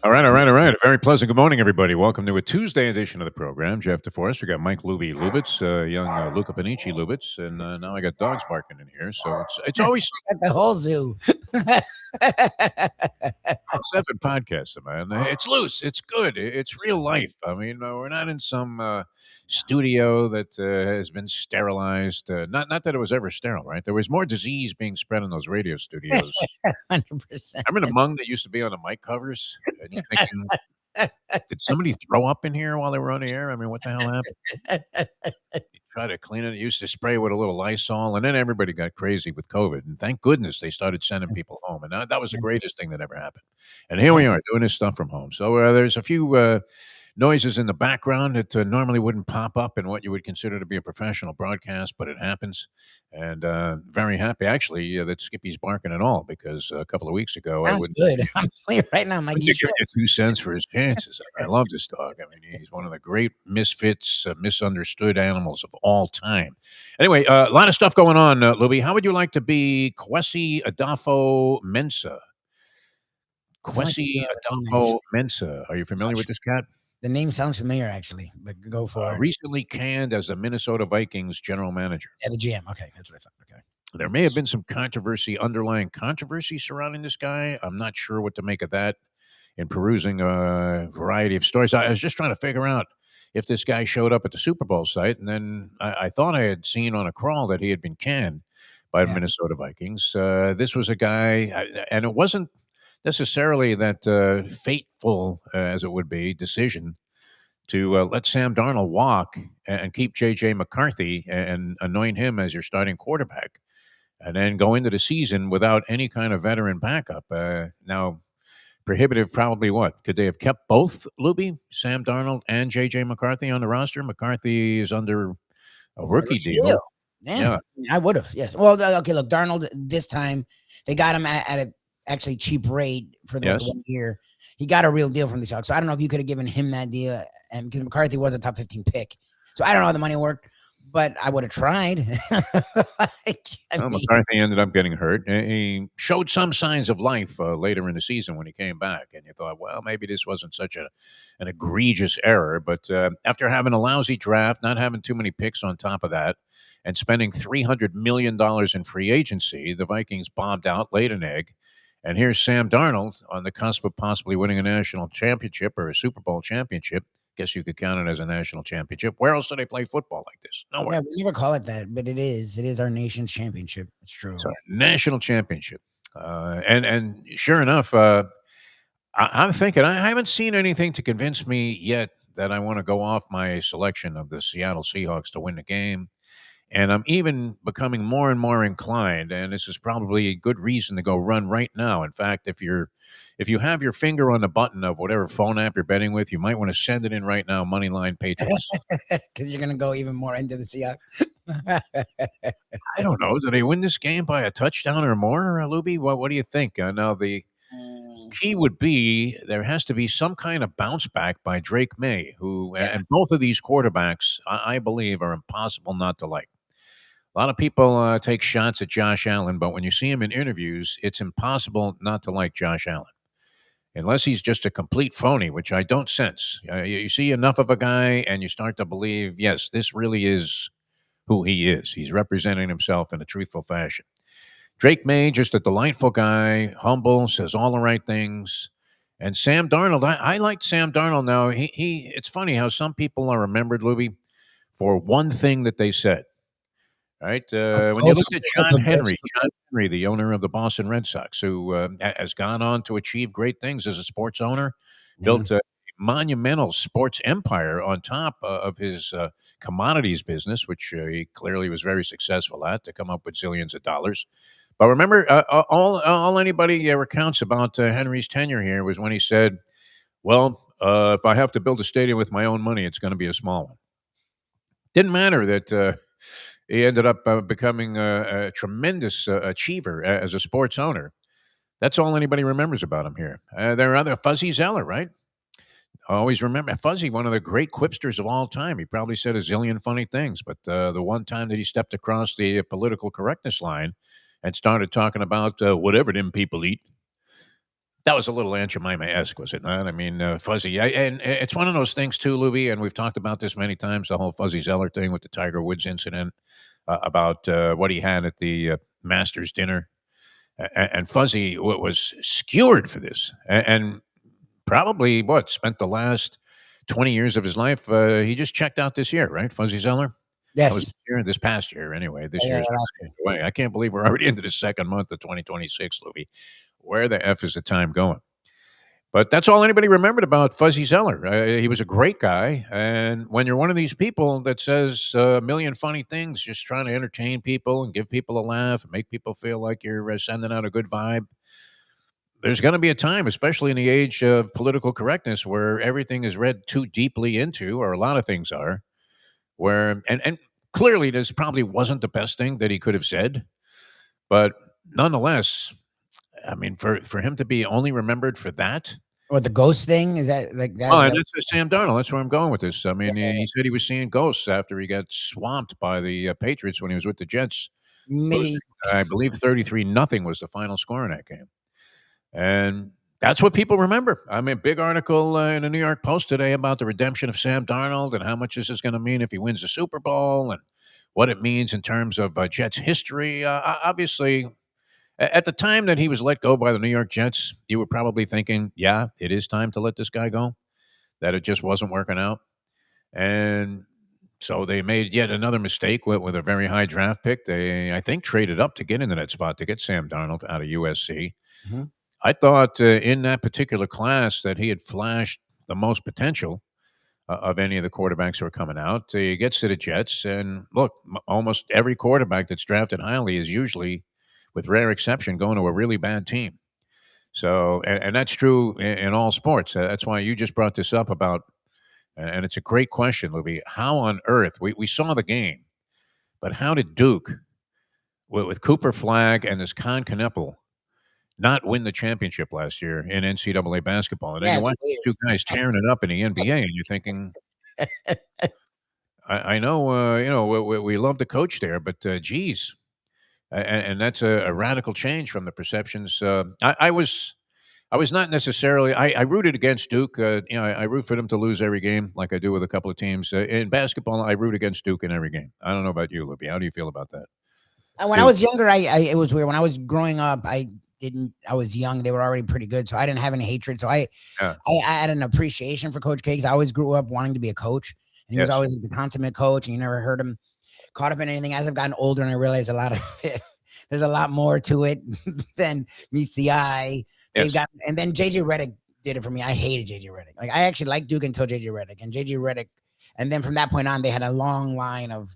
All right. A very pleasant good morning, everybody. Welcome to a Tuesday edition of the program. Jeff DeForest. We got Mike Lubie Lubitz, young Luca Panici Lubitz, and now I got dogs barking in here. So it's always At the whole zoo. seven podcasts, man. It's loose. It's good. It's real life. I mean, we're not in some studio that has been sterilized. Not that it was ever sterile, right? There was more disease being spread in those radio studios. 100%. Remember the mung that used to be on the mic covers? And you're thinking, did somebody throw up in here while they were on the air? I mean, what the hell happened? You try to clean it. You used to spray with a little Lysol, and then everybody got crazy with COVID. And thank goodness they started sending people home. And that was the greatest thing that ever happened. And here we are doing this stuff from home. So there's a few noises in the background that normally wouldn't pop up in what you would consider to be a professional broadcast, but it happens. And very happy, actually, that Skippy's barking at all, because a couple of weeks ago, I Sounds wouldn't good. I'm telling you right now, Mike. give You you should. 2 cents for his chances. I love this dog. I mean, he's one of the great misfits, misunderstood animals of all time. Anyway, a lot of stuff going on, Lubie. How would you like to be Kwesi Adolfo Mensa? Kwesi Adolfo Mensa. Are you familiar with this cat? The name sounds familiar, actually, but go for it. Recently canned as the Minnesota Vikings general manager. Yeah, the GM. Okay, that's what I thought. Okay. There may have been some underlying controversy surrounding this guy. I'm not sure what to make of that in perusing a variety of stories. I was just trying to figure out if this guy showed up at the Super Bowl site, and then I thought I had seen on a crawl that he had been canned by the Minnesota Vikings. This was a guy, and it wasn't necessarily that fateful, as it would be, decision to let Sam Darnold walk and keep J.J. McCarthy and anoint him as your starting quarterback, and then go into the season without any kind of veteran backup. Now, prohibitive probably what? Could they have kept both, Lubie, Sam Darnold and J.J. McCarthy on the roster? McCarthy is under a rookie deal. Yeah, I would have. Yes. Well, okay. Look, Darnold. This time they got him at a actually cheap rate for the 1 year. He got a real deal from the Seahawks. So I don't know if you could have given him that deal, and because McCarthy was a top 15 pick, so I don't know how the money worked, but I would have tried. McCarthy ended up getting hurt. He showed some signs of life later in the season when he came back, and you thought, well, maybe this wasn't such an egregious error. But after having a lousy draft, not having too many picks on top of that, and spending $300 million in free agency, the Vikings bombed out, laid an egg. And here's Sam Darnold on the cusp of possibly winning a national championship or a Super Bowl championship. Guess you could count it as a national championship. Where else do they play football like this? Nowhere. Yeah, we never call it that, but it is. It is our nation's championship. It's true. It's our national championship. And sure enough, I'm thinking I haven't seen anything to convince me yet that I want to go off my selection of the Seattle Seahawks to win the game. And I'm even becoming more and more inclined, and this is probably a good reason to go run right now. In fact, if you have your finger on the button of whatever phone app you're betting with, you might want to send it in right now, Moneyline Patriots. Because you're going to go even more into the Seahawks. I don't know. Do they win this game by a touchdown or more, Lubie? What do you think? Now, the key would be there has to be some kind of bounce back by Drake May, who, and both of these quarterbacks, I believe, are impossible not to like. A lot of people take shots at Josh Allen, but when you see him in interviews, it's impossible not to like Josh Allen. Unless he's just a complete phony, which I don't sense. You see enough of a guy and you start to believe, yes, this really is who he is. He's representing himself in a truthful fashion. Drake May, just a delightful guy, humble, says all the right things. And Sam Darnold, I liked Sam Darnold now. It's funny how some people are remembered, Lubie, for one thing that they said. Right. When you look at John Henry, the owner of the Boston Red Sox, who has gone on to achieve great things as a sports owner, built a monumental sports empire on top of his commodities business, which he clearly was very successful at, to come up with zillions of dollars. But remember, all anybody recounts about Henry's tenure here was when he said, well, if I have to build a stadium with my own money, it's going to be a small one. Didn't matter that he ended up becoming a tremendous achiever as a sports owner. That's all anybody remembers about him here. There are other Fuzzy Zeller, right? I always remember Fuzzy, one of the great quipsters of all time. He probably said a zillion funny things, but the one time that he stepped across the political correctness line and started talking about whatever them people eat, That was a little Aunt Jemima-esque, was it not? I mean, Fuzzy. And it's one of those things, too, Lubie, and we've talked about this many times, the whole Fuzzy Zeller thing with the Tiger Woods incident, about what he had at the Masters dinner. And Fuzzy was skewered for this. And probably, spent the last 20 years of his life. He just checked out this year, right? Fuzzy Zeller? That was Yes. this past year, anyway. This Yeah, year's last year. away. I can't believe we're already into the second month of 2026, Lubie. Where the F is the time going? But that's all anybody remembered about Fuzzy Zeller. He was a great guy. And when you're one of these people that says a million funny things, just trying to entertain people and give people a laugh and make people feel like you're sending out a good vibe, there's going to be a time, especially in the age of political correctness, where everything is read too deeply into, or a lot of things are, where, and clearly this probably wasn't the best thing that he could have said. But nonetheless, I mean, for him to be only remembered for that. Or the ghost thing, is that like that? Oh, and that's Sam Darnold. That's where I'm going with this. I mean, he said he was seeing ghosts after he got swamped by the Patriots when he was with the Jets. Midi. Losing, I believe 33-0 was the final score in that game. And that's what people remember. I mean, big article in the New York Post today about the redemption of Sam Darnold and how much this is going to mean if he wins the Super Bowl and what it means in terms of Jets history. Obviously, at the time that he was let go by the New York Jets, you were probably thinking, yeah, it is time to let this guy go, that it just wasn't working out. And so they made yet another mistake with a very high draft pick. They, I think, traded up to get into that spot to get Sam Darnold out of USC. Mm-hmm. I thought in that particular class that he had flashed the most potential of any of the quarterbacks who are coming out. He gets to the Jets, and look, almost every quarterback that's drafted highly is usually, with rare exception, going to a really bad team. So, and that's true in all sports. That's why you just brought this up about, and it's a great question, Lubie. How on earth, we saw the game, but how did Duke, with Cooper Flagg and this Con Kneppel, not win the championship last year in NCAA basketball? And then Yeah, you it's watch these two guys tearing it up in the NBA, and you're thinking, I know, we love the coach there, but geez. And that's a radical change from the perceptions. I was not necessarily. I rooted against Duke. I root for them to lose every game, like I do with a couple of teams. In basketball, I root against Duke in every game. I don't know about you, Libby. How do you feel about that? when I was younger, I it was weird. When I was growing up, I was young. They were already pretty good, so I didn't have any hatred. So I had an appreciation for Coach K, because I always grew up wanting to be a coach, and he was always the consummate coach, and you never heard him caught up in anything. As I've gotten older, and I realized a lot of it, there's a lot more to it than meets the eye. They've got, and then JJ Redick did it for me. I hated JJ Redick. Like, I actually liked Duke until JJ Redick, and JJ Redick, and then from that point on, they had a long line of.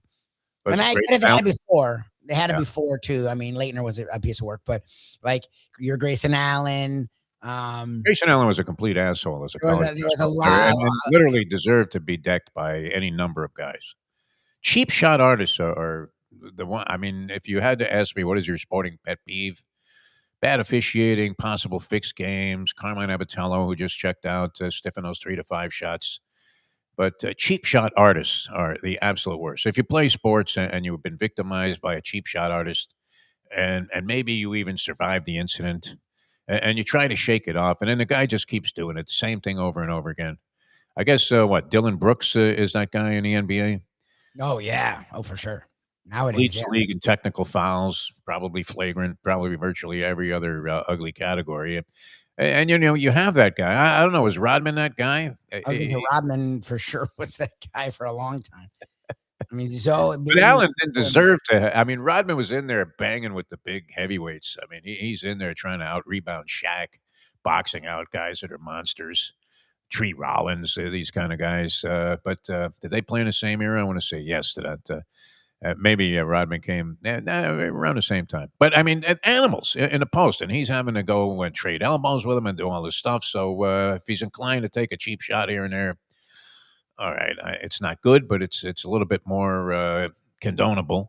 And I they had it before. They had it before too. I mean, Leitner was a piece of work, but like your Grayson Allen. Grayson Allen was a complete asshole as a college. There was a lot, and literally deserved to be decked by any number of guys. Cheap shot artists are the one. I mean, if you had to ask me, what is your sporting pet peeve? Bad officiating, possible fixed games. Carmine Abatello, who just checked out, stiffing those 3 to 5 shots. But cheap shot artists are the absolute worst. So if you play sports and you've been victimized by a cheap shot artist, and maybe you even survived the incident, and you try to shake it off, and then the guy just keeps doing it, the same thing over and over again. I guess Dylan Brooks is that guy in the NBA? Oh yeah, for sure. Nowadays, leads the league in technical fouls, probably flagrant, probably virtually every other ugly category. And you have that guy. I don't know. Was Rodman that guy? Rodman for sure was that guy for a long time. I mean, so but Allen didn't deserve to. I mean, Rodman was in there banging with the big heavyweights. I mean, he's in there trying to out rebound Shaq, boxing out guys that are monsters. Tree Rollins, these kind of guys. But did they play in the same era? I want to say yes to that. Maybe Rodman came around the same time. But, I mean, animals in the post, and he's having to go and trade elbows with him and do all this stuff. So if he's inclined to take a cheap shot here and there, all right, it's not good, but it's a little bit more condonable.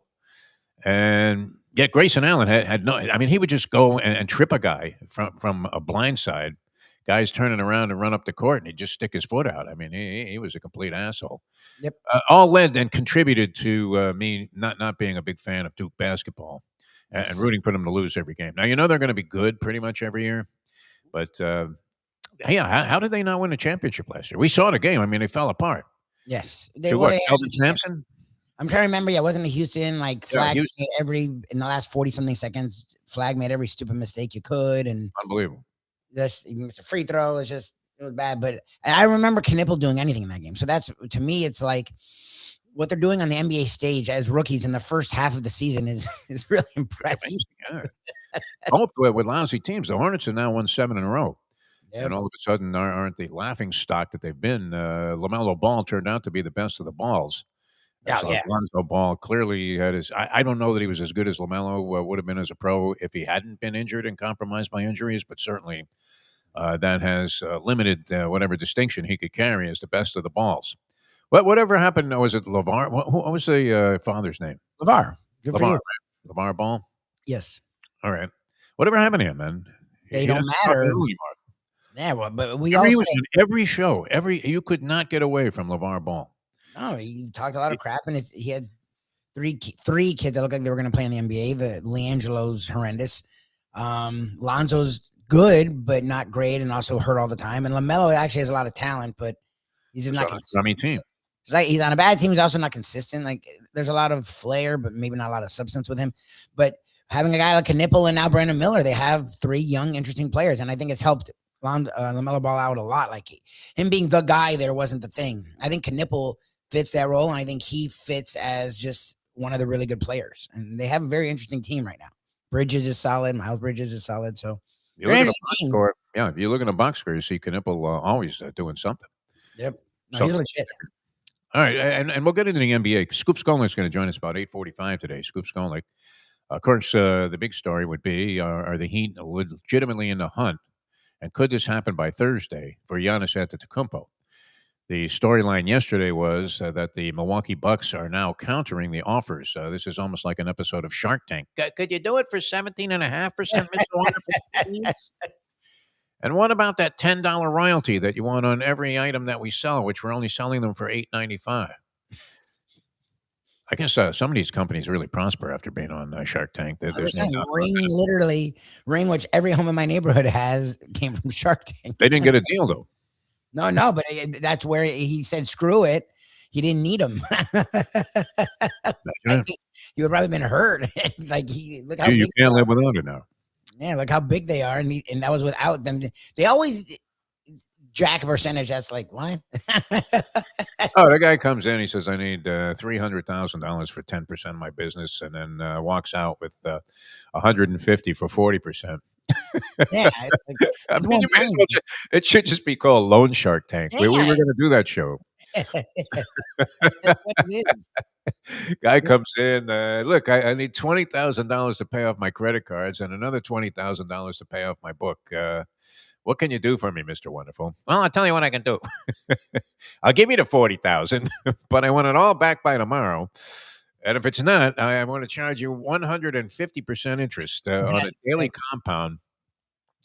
And yet Grayson Allen had no – I mean, he would just go and trip a guy from a blind side. Guys turning around and run up the court, and he'd just stick his foot out. I mean, he was a complete asshole. Yep. All led and contributed to me not being a big fan of Duke basketball and rooting for them to lose every game. Now, they're going to be good pretty much every year. But yeah, how did they not win the championship last year? We saw the game. I mean, they fell apart. Yes, To well what? they had Kelvin a chance. Sampson? I'm trying to remember. Yeah, wasn't it Houston like Yeah, flag Houston. in the last 40 something seconds? Flag made every stupid mistake you could, and Unbelievable. this even missed a free throw. It was bad. But and I remember Knipple doing anything in that game. So that's to me, it's like what they're doing on the NBA stage as rookies in the first half of the season is really impressive. Yeah. Both with lousy teams. The Hornets have now won 7 in a row. Yep. And all of a sudden, aren't the laughing stock that they've been? LaMelo Ball turned out to be the best of the balls. Oh, So yeah. Lonzo Ball clearly had his. I don't know that he was as good as LaMelo would have been as a pro if he hadn't been injured and compromised by injuries, but certainly that has limited whatever distinction he could carry as the best of the balls. Whatever happened? Was it LeVar? What was the father's name? LeVar. Good for LeVar, you. right? LeVar Ball. Yes. All right. Whatever happened to him, man? They He don't doesn't talk matter. anymore. Yeah, well, but we He all was say, in every show. You could not get away from LeVar Ball. no, he talked a lot of crap, and he had three kids that looked like they were going to play in the NBA. The Leangelo's horrendous. Lonzo's good, but not great, and also hurt all the time. And LaMelo actually has a lot of talent, but he's just not consistent. Crummy team. Like he's on a bad team. He's also not consistent. Like there's a lot of flair, but maybe not a lot of substance with him. But having a guy like Knipple and now Brandon Miller, they have 3 young, interesting players, and I think it's helped LaMelo Ball out a lot. Like him being the guy there wasn't the thing. I think Knipple fits that role, and I think he fits as just one of the really good players. And they have a very interesting team right now. Bridges is solid. Miles Bridges is solid. So you look at a box score. Yeah, if you look at a box score, you see Knipple always doing something. Yep. No, he's legit. All right, and we'll get into the NBA. Scoop Skolnick's going to join us about 8:45 today. Scoop Skolnick. Of course, the big story would be, are the Heat legitimately in the hunt? And could this happen by Thursday for Giannis Antetokounmpo? The storyline yesterday was that the Milwaukee Bucks are now countering the offers. This is almost like an episode of Shark Tank. Could you do it for 17.5%, Mr. Wonderful? And what about that $10 royalty that you want on every item that we sell, which we're only selling them for $8.95? I guess some of these companies really prosper after being on Shark Tank. There's no doubt Ring, which every home in my neighborhood has, came from Shark Tank. They didn't get a deal, though. No, but that's where he said, screw it. He didn't need them. He would probably been hurt. Like look how you can't live without it now. Yeah, look how big they are, and that was without them. They always jack a percentage. That's like what? Oh, the guy comes in. He says, "I need $300,000 for 10% of my business," and then walks out with $150 for 40%. Yeah, I mean, it should just be called Loan Shark Tank. Yeah, we were going to do that show. That's what it is. Guy comes in. Look, I need $20,000 to pay off my credit cards and another $20,000 to pay off my book. What can you do for me, Mr. Wonderful? Well, I'll tell you what I can do. I'll give you the $40,000, but I want it all back by tomorrow. And if it's not, I'm going to charge you 150% interest on a daily compound.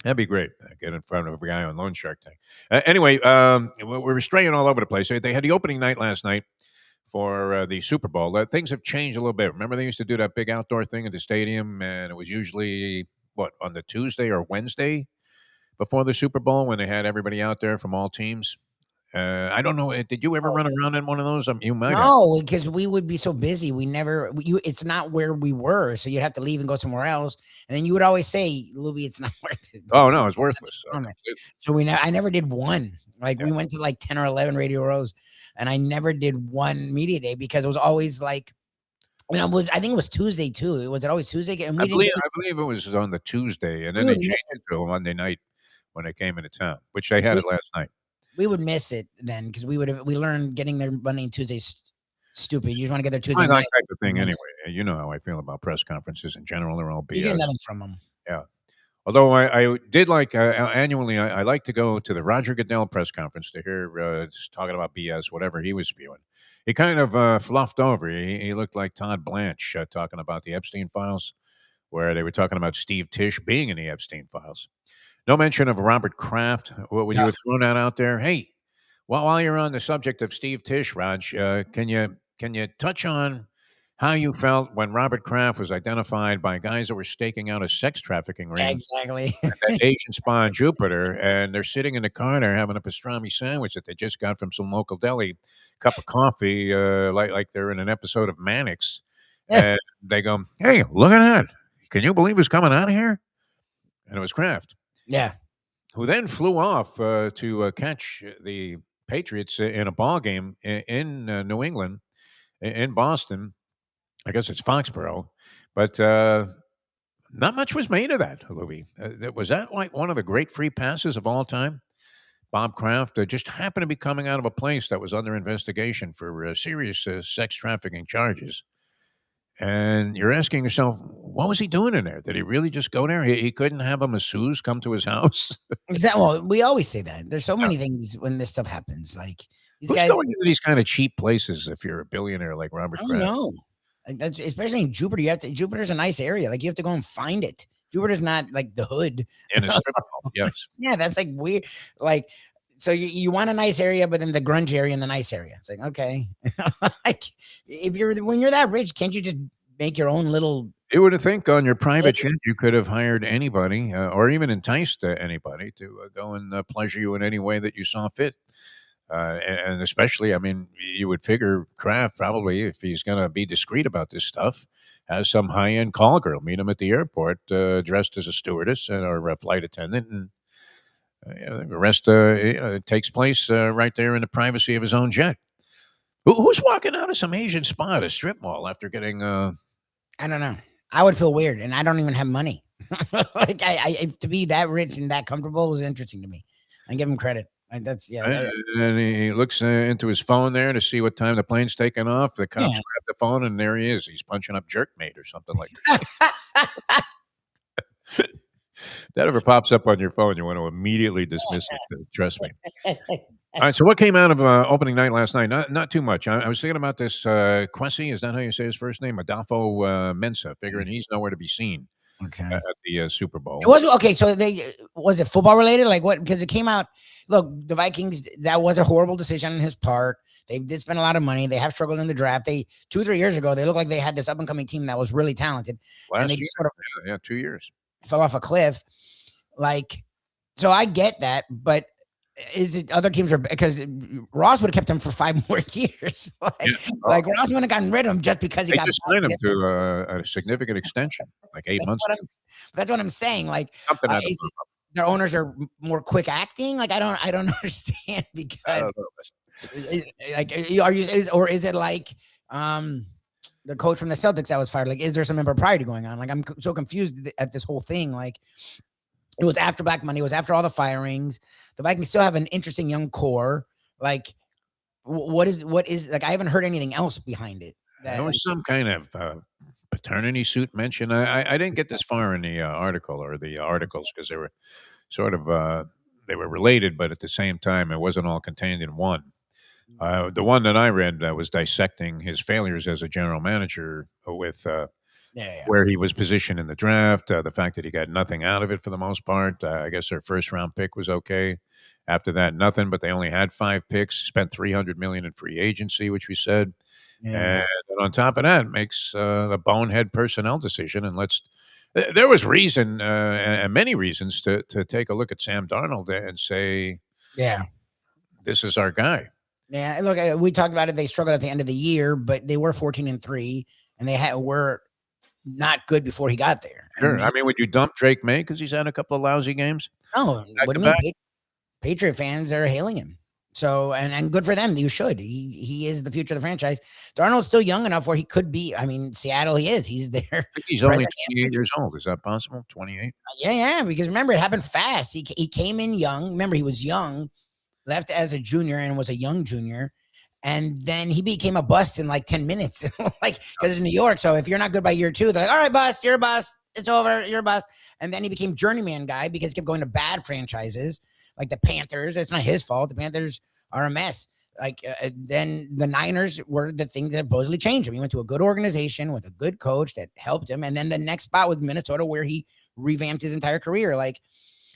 That'd be great. Get in front of a guy on Loan Shark Tank. Anyway, we're straying all over the place. They had the opening night last night for the Super Bowl. Things have changed a little bit. Remember, they used to do that big outdoor thing at the stadium, and it was usually, on the Tuesday or Wednesday before the Super Bowl when they had everybody out there from all teams. I don't know. Did you ever run around in one of those? You might. No, because we would be so busy. We never. It's not where we were, so you'd have to leave and go somewhere else. And then you would always say, "Lubie, it's not worth it." Oh no, it's worthless. So I never did one. Like we went to like 10 or 11 Radio Rows, and I never did one media day because it was always like, I think it was Tuesday too. Was it always Tuesday? And I believe it was on the Tuesday, and then they changed it to a Monday night when they came into town, which they had it last night. We would miss it then because we learned getting there Monday and Tuesdays stupid. You just want to get there Tuesday. I like type of thing anyway. You know how I feel about press conferences in general. They're all BS. You get nothing from them. Yeah. Although I did like annually, I like to go to the Roger Goodell press conference to hear talking about BS, whatever he was spewing. He kind of fluffed over. He looked like Todd Blanche talking about the Epstein files, where they were talking about Steve Tisch being in the Epstein files. No mention of Robert Kraft. Would you have thrown that out there? Hey, while you're on the subject of Steve Tisch, Raj, can you touch on how you felt when Robert Kraft was identified by guys that were staking out a sex trafficking Yeah, ring exactly. at that Asian spa on Jupiter, and they're sitting in the car there having a pastrami sandwich that they just got from some local deli, cup of coffee, like they're in an episode of Mannix, Yeah, and they go, "Hey, look at that! Can you believe who's coming out of here?" And it was Kraft, yeah, who then flew off to catch the Patriots in a ball game in New England, in Boston. I guess it's Foxborough, but not much was made of that, Louis. Was that like one of the great free passes of all time? Bob Kraft just happened to be coming out of a place that was under investigation for serious sex trafficking charges. And you're asking yourself, what was he doing in there? Did he really just go there? He couldn't have a masseuse come to his house? exactly. Well, we always say that. There's so many things when this stuff happens. Like these Who's guys, going into these kind of cheap places if you're a billionaire like Robert I don't Kraft? know. Like that's especially in Jupiter. You have to. Jupiter's a nice area. Like you have to go and find it. Jupiter's not like the hood. In a strip mall, yes. Yeah, that's like weird. Like, so you want a nice area, but then the grunge area and the nice area. It's like, okay. Like if you're when you're that rich, can't you just make your own little You would think on your private jet you could have hired anybody or even enticed anybody to go and pleasure you in any way that you saw fit. And especially, I mean, you would figure Kraft probably, if he's going to be discreet about this stuff, has some high end call girl meet him at the airport dressed as a stewardess or a flight attendant. And the rest it takes place right there in the privacy of his own jet. Who's walking out of some Asian spa at a strip mall after getting I don't know. I would feel weird, and I don't even have money. Like to be that rich and that comfortable was interesting to me. I give him credit. Like that's yeah, And he looks into his phone there to see what time the plane's taking off. The cops yeah. grab the phone, and there he is. He's punching up Jerkmate or something like that. That ever pops up on your phone, you want to immediately dismiss it. Trust me. All right. So, what came out of opening night last night? Not too much. I was thinking about this Quessy. Is that how you say his first name? Adolfo Mensa. Figuring he's nowhere to be seen Okay. at the Super It Bowl. was okay. So was it football related? Like what? Because it came out. Look, the Vikings. That was a horrible decision on his part. They did spend a lot of money. They have struggled in the draft. They 2 or 3 years ago, they looked like they had this up and coming team that was really talented, and Last they year, just sort of yeah, 2 years. fell off a cliff. Like, so I get that, but is it other teams are because Ross would have kept him for 5 more years. Like, Yeah. like Ross wouldn't have gotten rid of him just because he They got. just signed him to a significant extension, like 8 months. That's what I'm saying. Like, Something out of their owners are more quick acting. Like, I don't understand because like are you or is it like the coach from the Celtics that was fired? Like, is there some impropriety going on? Like, I'm so confused at this whole thing. Like, it was after Black Monday. It was after all the firings. The Vikings still have an interesting young core. Like, what is like? I haven't heard anything else behind it. There was some kind of paternity suit mentioned. I didn't get this far in the article or the articles because they were sort of they were related, but at the same time, it wasn't all contained in one. The one that I read was dissecting his failures as a general manager with Yeah. where he was positioned in the draft, the fact that he got nothing out of it for the most part. I guess their first round pick was okay. After that, nothing. But they only had 5 picks. Spent $300 million in free agency, which we said. Yeah. And on top of that, makes the bonehead personnel decision. And there was reason and many reasons to take a look at Sam Darnold and say, Yeah. this is our guy. Yeah. Look, we talked about it. They struggled at the end of the year, but they were 14-3, and they were not good before he got there. Sure. I mean, would you dump Drake May because he's had a couple of lousy games? Oh, what do you mean? Patriot fans are hailing him. So, and good for them. You should. He is the future of the franchise. Darnold's still young enough where he could be. I mean, Seattle, he is. He's there. I think he's only 28 years old. Is that possible? 28? Yeah. Because remember, it happened fast. He came in young. Remember, he was young, left as a junior and was a young junior. And then he became a bust in like 10 minutes, like because it's New York. So if you're not good by year 2, they're like, all right, bust, you're a bust. It's over. You're a bust. And then he became journeyman guy because he kept going to bad franchises like the Panthers. It's not his fault. The Panthers are a mess. Like then the Niners were the thing that supposedly changed him. He went to a good organization with a good coach that helped him. And then the next spot was Minnesota, where he revamped his entire career. Like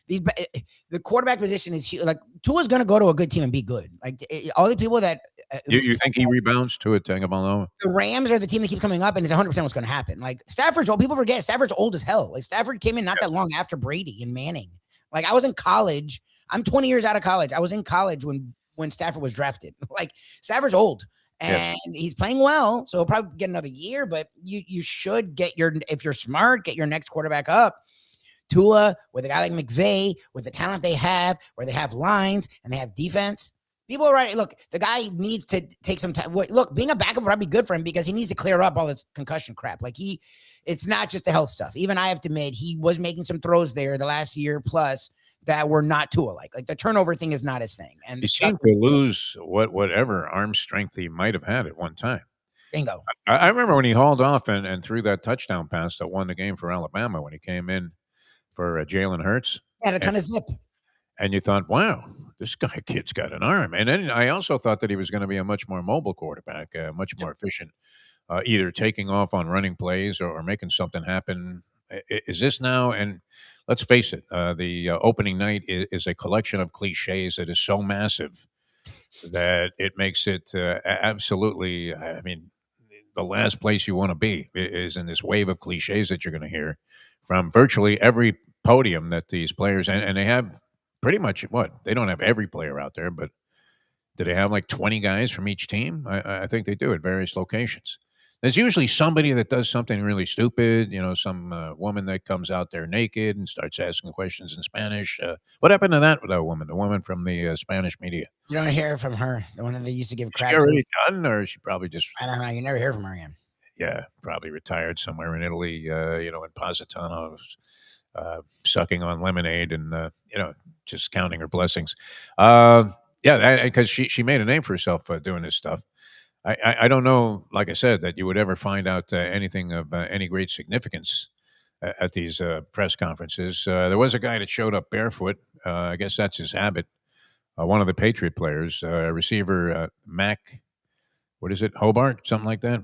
the quarterback position is like Tua's going to go to a good team and be good. Like all the people that You think he rebounds to a Tagovailoa? the Rams are the team that keep coming up, and it's 100% what's going to happen. Like Stafford's old. People forget Stafford's old as hell. Like Stafford came in not that long after Brady and Manning. Like I was in college. I'm 20 years out of college. I was in college when Stafford was drafted. Like Stafford's old. And he's playing well, so he'll probably get another year. But you should get if you're smart, get your next quarterback up. Tua, with a guy like McVay, with the talent they have, where they have lines and they have defense. People are right. Look, the guy needs to take some time. Look, being a backup would probably be good for him because he needs to clear up all this concussion crap. Like it's not just the health stuff. Even I have to admit, he was making some throws there the last year plus that were not Tua-like. Like the turnover thing is not his thing. And he seemed to lose whatever arm strength he might have had at one time. Bingo. I remember when he hauled off and threw that touchdown pass that won the game for Alabama when he came in for Jalen Hurts. Had a ton of zip. And you thought, wow, this kid's got an arm. And then I also thought that he was going to be a much more mobile quarterback, much more efficient, either taking off on running plays or making something happen. Is this now? And let's face it, the opening night is a collection of cliches that is so massive that it makes it absolutely, I mean, the last place you want to be is in this wave of cliches that you're going to hear from virtually every podium that these players, and they have pretty much they don't have every player out there, but do they have like 20 guys from each team? I think they do at various locations. There's usually somebody that does something really stupid, some woman that comes out there naked and starts asking questions in Spanish. What happened to that woman, the woman from the Spanish media? You don't hear from her, the one that they used to give crap to. She already done, or she probably just... I don't know. You never hear from her again. Yeah, probably retired somewhere in Italy, in Positano, sucking on lemonade and, just counting her blessings. Because she made a name for herself doing this stuff. I don't know, like I said, that you would ever find out anything of any great significance at these press conferences. There was a guy that showed up barefoot. I guess that's his habit. One of the Patriot players, receiver Mac, what is it, Hobart, something like that.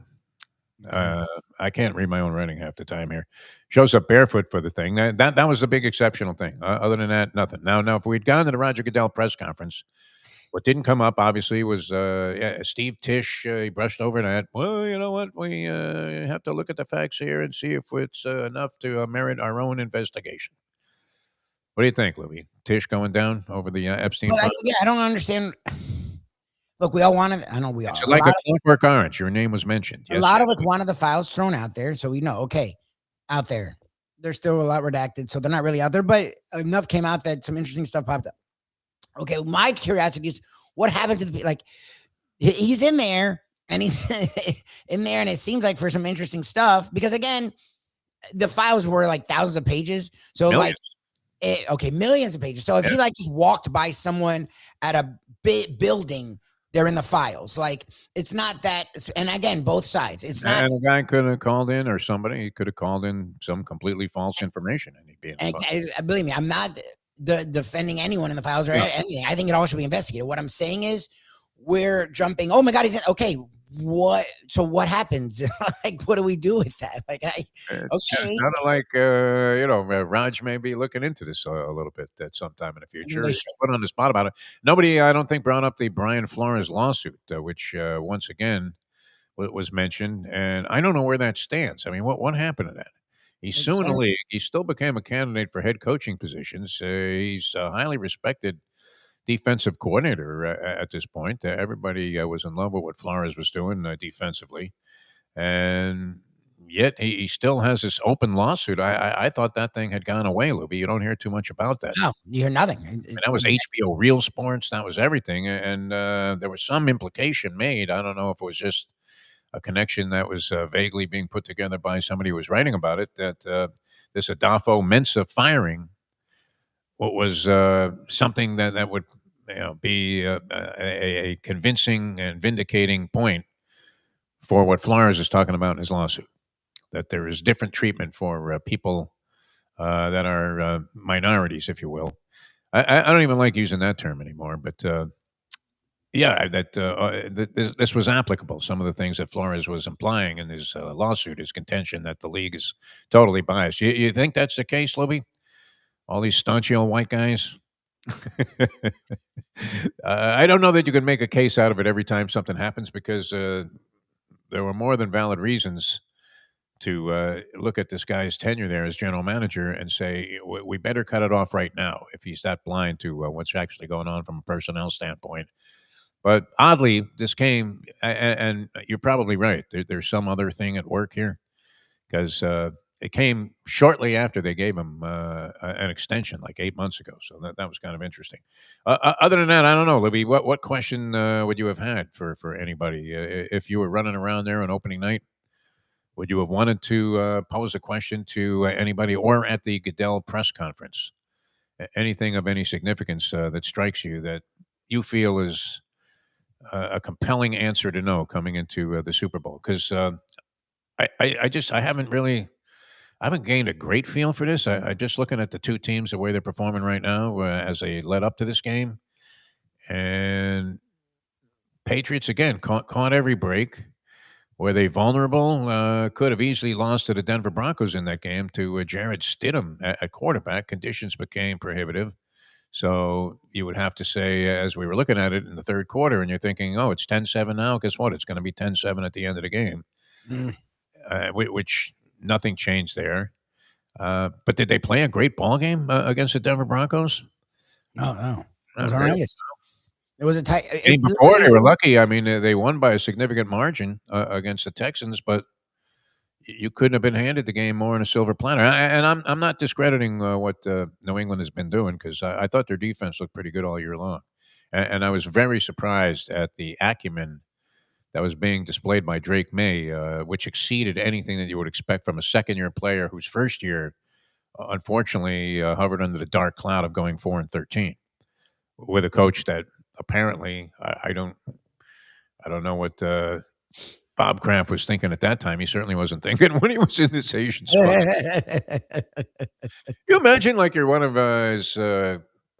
I can't read my own writing half the time here. Shows up barefoot for the thing. That was a big exceptional thing. Other than that, nothing. Now, if we'd gone to the Roger Goodell press conference, what didn't come up, obviously, was Steve Tisch. He brushed over that. Well, you know what? We have to look at the facts here and see if it's enough to merit our own investigation. What do you think, Lubie? Tisch going down over the Epstein? Well, I don't understand. Look, we all wanted. I know we it's all. Like a Clockwork Orange. Your name was mentioned. Yes, a lot of us wanted the files thrown out there, so we know. Okay, out there, there's still a lot redacted, so they're not really out there. But enough came out that some interesting stuff popped up. Okay, my curiosity is what happens to the he's in there and he's in there, and it seems like for some interesting stuff because again, the files were like thousands of pages, so millions. Millions of pages. So if he just walked by someone at a building, they're in the files. Like it's not that. And again, both sides. It's not. And a guy could have called in, or somebody could have called in some completely false information, and he'd be in the files. Believe me, I'm not defending anyone in the files or anything. I think it all should be investigated. What I'm saying is, we're jumping. Oh my God, he's in. Okay, what? So what happens? Like, what do we do with that? Like, it's kind of like Raj may be looking into this a little bit at some time in the future. He's put on the spot about it. Nobody, I don't think, brought up the Brian Flores lawsuit, which once again was mentioned, and I don't know where that stands. I mean, what happened to that? He's suing the league. He still became a candidate for head coaching positions. He's a highly respected defensive coordinator at this point. Everybody was in love with what Flores was doing defensively. And yet he still has this open lawsuit. I thought that thing had gone away, Lubie. You don't hear too much about that. No, you hear nothing. And that was HBO Real Sports. That was everything. And there was some implication made. I don't know if it was just a connection that was vaguely being put together by somebody who was writing about it, that this Adolfo Mensa firing what was something that would be a convincing and vindicating point for what Flores is talking about in his lawsuit, that there is different treatment for people that are minorities, if you will. I don't even like using that term anymore, but this was applicable. Some of the things that Flores was implying in his lawsuit, his contention that the league is totally biased. You think that's the case, Lubie? All these staunchy old white guys. I don't know that you can make a case out of it every time something happens because there were more than valid reasons to look at this guy's tenure there as general manager and say we better cut it off right now if he's that blind to what's actually going on from a personnel standpoint. But oddly, this came, and you're probably right. There's some other thing at work here because it came shortly after they gave him an extension, like 8 months ago. So that was kind of interesting. Other than that, I don't know, Libby. What question would you have had for anybody if you were running around there on opening night? Would you have wanted to pose a question to anybody or at the Goodell press conference? Anything of any significance that strikes you that you feel is a compelling answer to know coming into the Super Bowl? Because I haven't really. I haven't gained a great feel for this. I just looking at the two teams, the way they're performing right now as they led up to this game. And Patriots, again, caught every break. Were they vulnerable? Could have easily lost to the Denver Broncos in that game to Jared Stidham at quarterback. Conditions became prohibitive. So you would have to say, as we were looking at it in the third quarter, and you're thinking, oh, it's 10-7 now. Guess what? It's going to be 10-7 at the end of the game, which nothing changed there. But did they play a great ball game against the Denver Broncos? No. It was horrendous. It was a tight game before. They were lucky. I mean, they won by a significant margin against the Texans, but you couldn't have been handed the game more on a silver platter. And I'm not discrediting what New England has been doing because I thought their defense looked pretty good all year long, and I was very surprised at the acumen that was being displayed by Drake May, which exceeded anything that you would expect from a second-year player whose first year, unfortunately, hovered under the dark cloud of going 4-13 with a coach that apparently I don't know what Bob Kraft was thinking at that time. He certainly wasn't thinking when he was in this Asian spot. You imagine like you're one of his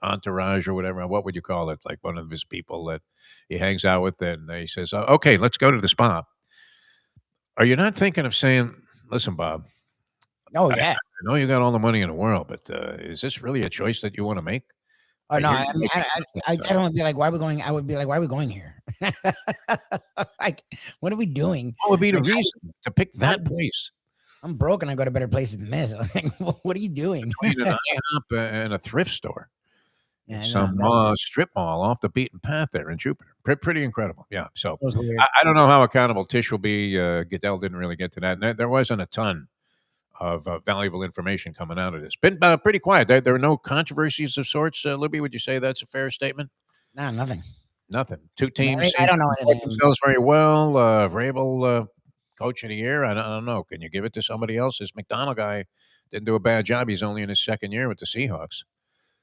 entourage or whatever. What would you call it? Like one of his people that he hangs out with, and he says, "Okay, let's go to the spa." Are you not thinking of saying, "Listen, Bob, oh yeah, I know you got all the money in the world, but is this really a choice that you want to make?" Oh no, I mean, I don't be like, why are we going? I would be like, why are we going here? Like, what are we doing? What would be the reason to pick that place? I'm broke and I go to better places than this. Like, what are you doing? Between an IHOP and a thrift store. Yeah, some strip mall off the beaten path there in Jupiter. Pretty incredible. Yeah. So I don't know how accountable Tish will be. Goodell didn't really get to that. And there wasn't a ton of valuable information coming out of this. Been pretty quiet. There are no controversies of sorts. Libby, would you say that's a fair statement? No, nothing. Nothing. Two teams. I don't know anything. Themselves very well. Vrabel, coach of the year. I don't know. Can you give it to somebody else? This McDonald guy didn't do a bad job. He's only in his second year with the Seahawks.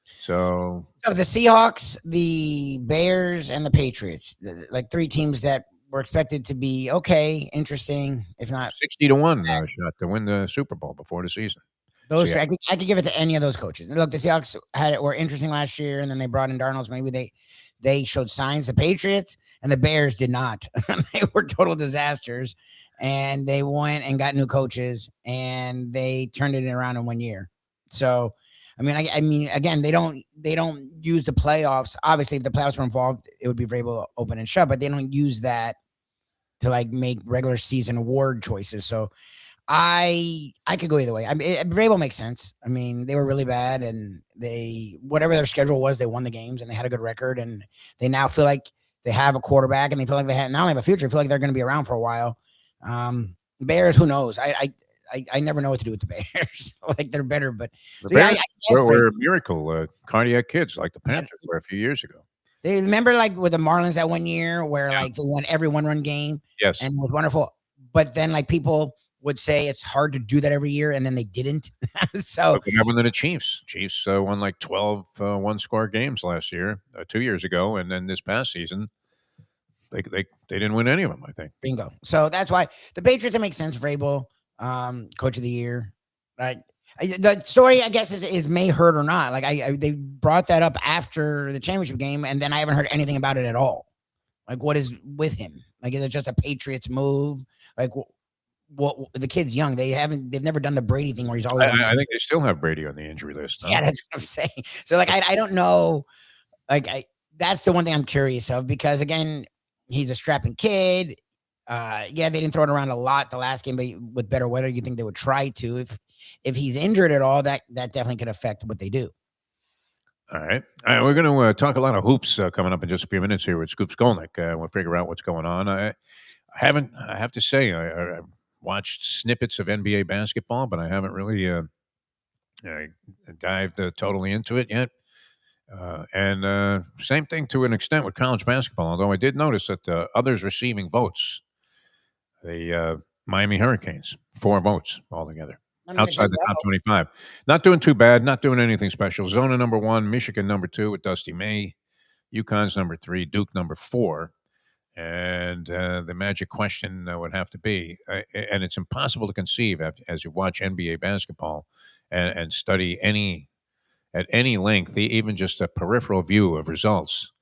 So the Seahawks, the Bears, and the Patriots, like three teams that were expected to be okay, interesting, if not 60-1 shot to win the Super Bowl before the season. Those I could give it to any of those coaches. Look, the Seahawks were interesting last year, and then they brought in Darnold. Maybe they showed signs. The Patriots and the Bears did not. They were total disasters, and they went and got new coaches, and they turned it around in 1 year. So, I mean, again, they don't use the playoffs. Obviously, if the playoffs were involved, it would be Vrabel open and shut, but they don't use that to like make regular season award choices. So I could go either way. I mean, Vrabel makes sense. I mean, they were really bad, and they whatever their schedule was, they won the games and they had a good record, and they now feel like they have a quarterback, and they feel like they not only have a future, feel like they're going to be around for a while. Bears, who knows? I never know what to do with the Bears. Like they're better, but the Bears were a miracle, cardiac kids like the Panthers were a few years ago. They remember like with the Marlins that 1 year where like they won every 1-run game. Yes. And it was wonderful. But then like people would say it's hard to do that every year, and then they didn't. So what happened to the Chiefs? Chiefs won like 12 one-score games last year, 2 years ago, and then this past season, they didn't win any of them, I think. Bingo. So that's why the Patriots, it makes sense. Vrabel, coach of the year. Right. The story, I guess, is May hurt or not. Like they brought that up after the championship game, and then I haven't heard anything about it at all. Like, what is with him? Like, is it just a Patriots move? Like, well, the kid's young. They've never done the Brady thing where he's always on the I think they still have Brady on the injury list. No, yeah, that's what I'm saying. So like I don't know. Like that's the one thing I'm curious of because again, he's a strapping kid. Yeah, they didn't throw it around a lot the last game, but with better weather, you think they would try to. If he's injured at all, that definitely could affect what they do. all right. We're going to talk a lot of hoops coming up in just a few minutes here with Scoop Skolnick. We'll figure out what's going on. I haven't. I have to say, I've watched snippets of NBA basketball, but I haven't really dived totally into it yet. And same thing to an extent with college basketball. Although I did notice that others receiving votes, the Miami Hurricanes, 4 votes altogether. I mean, Outside the top 25. Not doing too bad, not doing anything special. Zona number 1, Michigan number 2 with Dusty May, UConn's number 3, Duke number 4. And the magic question would have to be, and it's impossible to conceive as you watch NBA basketball and study at any length, even just a peripheral view of results,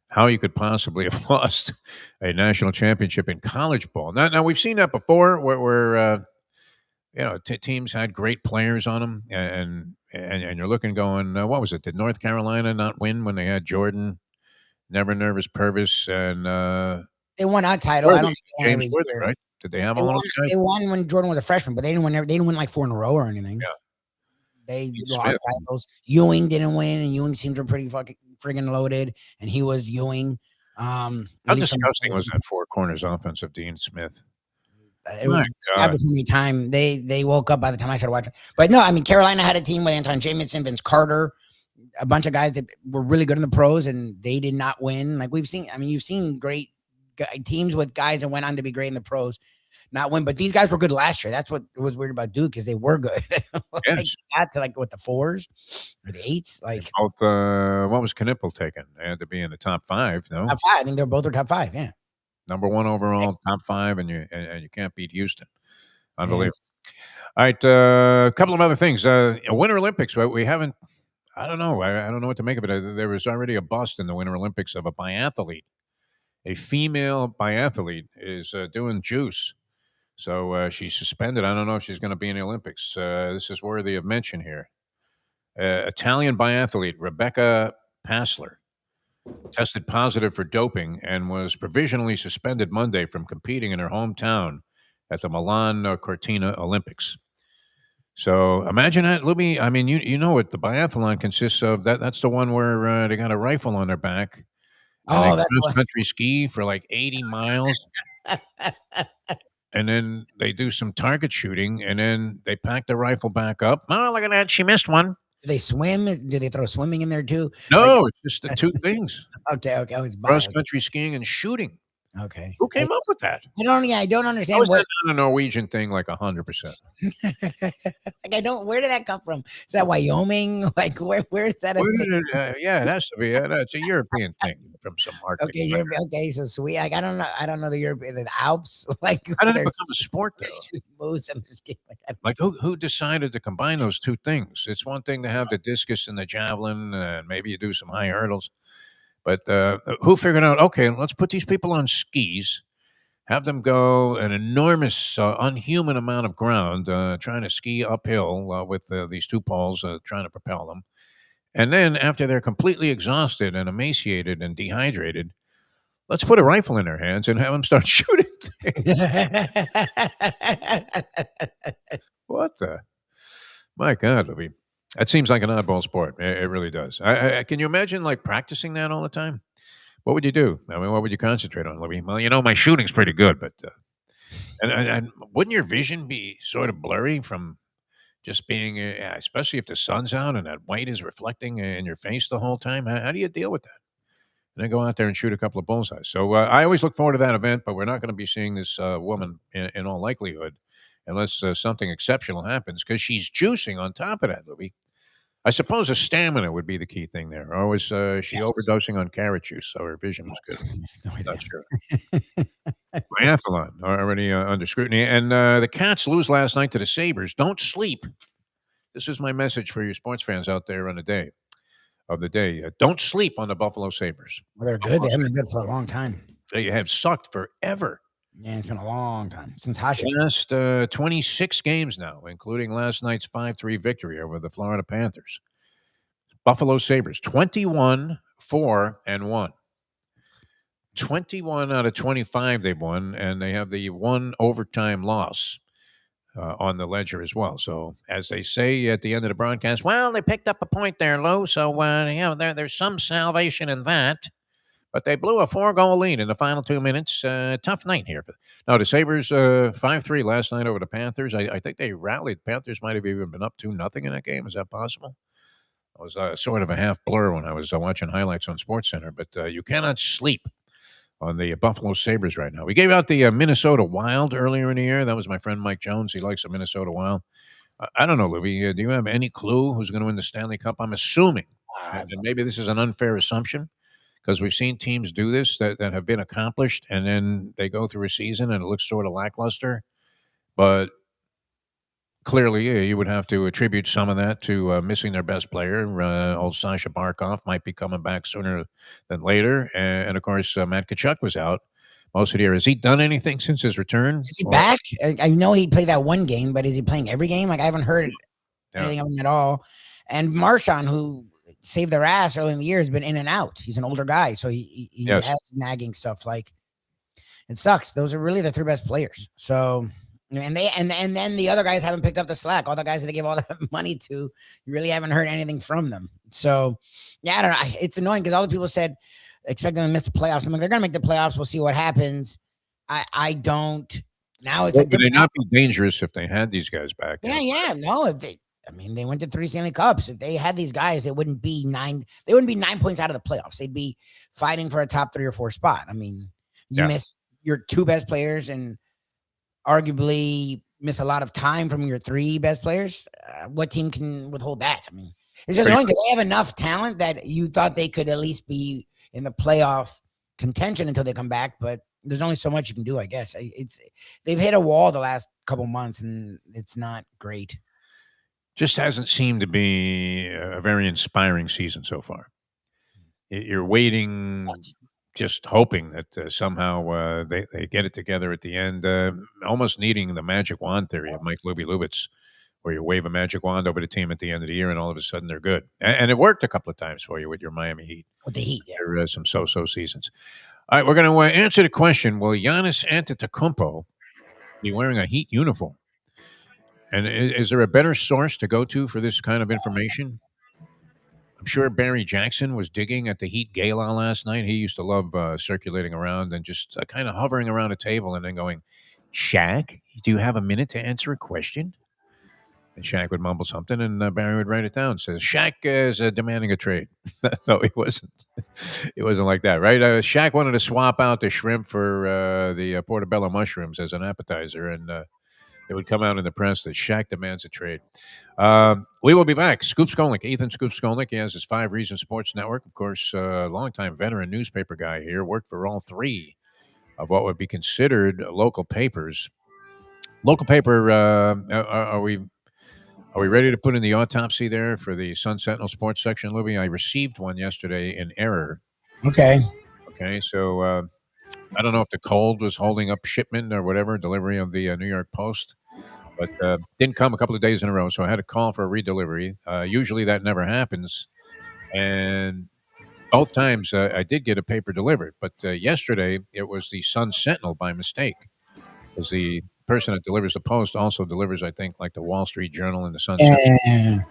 how you could possibly have lost a national championship in college ball. Now we've seen that before, where teams had great players on them, and you're looking, going, what was it? Did North Carolina not win when they had Jordan, Never Nervous Purvis, and they won our title. I Worthy, don't think they won James every Worthy, year. right? Did they have all those guys? They won when Jordan was a freshman, but they didn't win. They didn't win like 4 in a row or anything. Yeah. They Pete lost Smith. titles. Ewing didn't win, and Ewing teams were pretty fucking friggin' loaded, and he was Ewing. How disgusting was that 4 corners offense of Dean Smith? It was before me time. They woke up by the time I started watching. But no, I mean Carolina had a team with Anton Jamison, Vince Carter, a bunch of guys that were really good in the pros, and they did not win. Like we've seen. I mean, you've seen great teams with guys that went on to be great in the pros, not win. But these guys were good last year. That's what was weird about Duke, because they were good. Yes. Got to like what, the 4s or the 8s. Like both. What was Knipple taken? They had to be in the top 5. No, top 5. I think they're both top 5. Yeah. Number 1 overall, top 5, and you can't beat Houston. Unbelievable. All right, a couple of other things. Winter Olympics. We haven't. I don't know. I don't know what to make of it. There was already a bust in the Winter Olympics of a biathlete. A female biathlete is doing juice, so she's suspended. I don't know if she's going to be in the Olympics. This is worthy of mention here. Italian biathlete Rebecca Passler tested positive for doping and was provisionally suspended Monday from competing in her hometown at the Milan Cortina Olympics. So imagine that, Lubie. I mean, you know what the biathlon consists of. That's the one where they got a rifle on their back. And they cross country ski for like 80 miles. And then they do some target shooting, and then they pack the rifle back up. Oh, look at that. She missed one. Do they swim? Do they throw swimming in there too? No, it's just the 2 things. Okay. I was cross country skiing and shooting. Okay. Who came up with that? I don't understand what not a Norwegian thing, like 100%. Like where did that come from? Is that Wyoming? Like where is that? Yeah, it has to be. It's a European thing from some Arctic. Okay, so sweet. Like, I don't know the Alps. Like how did it become a sport though? Moves. I'm just kidding. Like who decided to combine those 2 things? It's one thing to have the discus and the javelin, and maybe you do some high hurdles. But who figured out, okay, let's put these people on skis, have them go an enormous, unhuman amount of ground, trying to ski uphill with these 2 poles, trying to propel them. And then after they're completely exhausted and emaciated and dehydrated, let's put a rifle in their hands and have them start shooting things. What the? My God, Libby. That seems like an oddball sport. It really does. Can you imagine like practicing that all the time? What would you do? I mean, what would you concentrate on, Libby? Well, my shooting's pretty good, but and wouldn't your vision be sort of blurry from just being, especially if the sun's out and that white is reflecting in your face the whole time? How do you deal with that? And then go out there and shoot a couple of bullseyes. So I always look forward to that event, but we're not going to be seeing this woman in all likelihood, unless something exceptional happens, because she's juicing on top of that, Libby. I suppose the stamina would be the key thing there. Or was she overdosing on carrot juice, so her vision was good? Not sure. Biathlon already under scrutiny. And the Cats lose last night to the Sabres. Don't sleep. This is my message for you sports fans out there on the day. Don't sleep on the Buffalo Sabres. Well, they're good. They haven't been good for a long time. They have sucked forever. Yeah, it's been a long time since Hasek. Last 26 games now, including last night's 5-3 victory over the Florida Panthers. Buffalo Sabres, 21, 4, and 1. 21 out of 25 they've won, and they have the one overtime loss on the ledger as well. So, as they say at the end of the broadcast, well, they picked up a point there, Lou. So, there's some salvation in that. But they blew a 4-goal lead in the final 2 minutes. Tough night here. No, the Sabres 5-3 last night over the Panthers. I think they rallied. Panthers might have even been up 2-0 in that game. Is that possible? It was sort of a half blur when I was watching highlights on SportsCenter. But you cannot sleep on the Buffalo Sabres right now. We gave out the Minnesota Wild earlier in the year. That was my friend Mike Jones. He likes the Minnesota Wild. I don't know, Lubie. Do you have any clue who's going to win the Stanley Cup? I'm assuming, and maybe this is an unfair assumption, because we've seen teams do this that have been accomplished, and then they go through a season and it looks sort of lackluster. But clearly, you would have to attribute some of that to missing their best player. Old Sasha Barkov might be coming back sooner than later. And of course, Matt Tkachuk was out most of the year. Has he done anything since his return? Is he back? I know he played that one game, but is he playing every game? Like, I haven't heard anything of him at all. And Marchand, who saved their ass early in the year, has been in and out. He's an older guy, so he Yes. has nagging stuff. Like, it sucks. Those are really the three best players. So, and then the other guys haven't picked up the slack. All the guys that they give all that money to, you really haven't heard anything from them. So, yeah, I don't know. It's annoying because all the people said expect them to miss the playoffs. I'm like, they're gonna make the playoffs. We'll see what happens. I don't. Now it's Would they not be dangerous if they had these guys back? Yeah. No, if they. I mean, they went to 3 Stanley Cups. If they had these guys, it wouldn't be 9. They wouldn't be 9 points out of the playoffs. They'd be fighting for a top 3 or 4 spot. I mean, you miss your 2 best players and arguably miss a lot of time from your 3 best players. What team can withhold that? I mean, it's just annoying because they have enough talent that you thought they could at least be in the playoff contention until they come back. But there's only so much you can do, I guess. They've hit a wall the last couple months, and it's not great. Just hasn't seemed to be a very inspiring season so far. You're waiting, just hoping that somehow they get it together at the end, almost needing the magic wand theory of Mike Lubitz, where you wave a magic wand over the team at the end of the year and all of a sudden they're good. And it worked a couple of times for you with your Miami Heat. With the Heat, yeah. There are some so-so seasons. All right, we're going to answer the question, will Giannis Antetokounmpo be wearing a Heat uniform? And is there a better source to go to for this kind of information? I'm sure Barry Jackson was digging at the Heat Gala last night. He used to love circulating around and just kind of hovering around a table and then going, Shaq, do you have a minute to answer a question? And Shaq would mumble something, and Barry would write it down. Says, Shaq is demanding a trade. No, he wasn't. It wasn't like that, right? Shaq wanted to swap out the shrimp for the portobello mushrooms as an appetizer, and it would come out in the press that Shaq demands a trade. We will be back. Scoop Skolnick, Ethan Scoop Skolnick. He has his 5 Reasons Sports Network. Of course, longtime veteran newspaper guy here. Worked for all 3 of what would be considered local papers. Local paper, are we ready to put in the autopsy there for the Sun Sentinel Sports section, Lubie? I received one yesterday in error. Okay, so I don't know if the cold was holding up shipment or whatever, delivery of the New York Post, but didn't come a couple of days in a row, so I had to call for a redelivery. Usually that never happens, and both times I did get a paper delivered, but yesterday it was the Sun Sentinel by mistake, because the person that delivers the Post also delivers, I think, like the Wall Street Journal and the Sun Sentinel.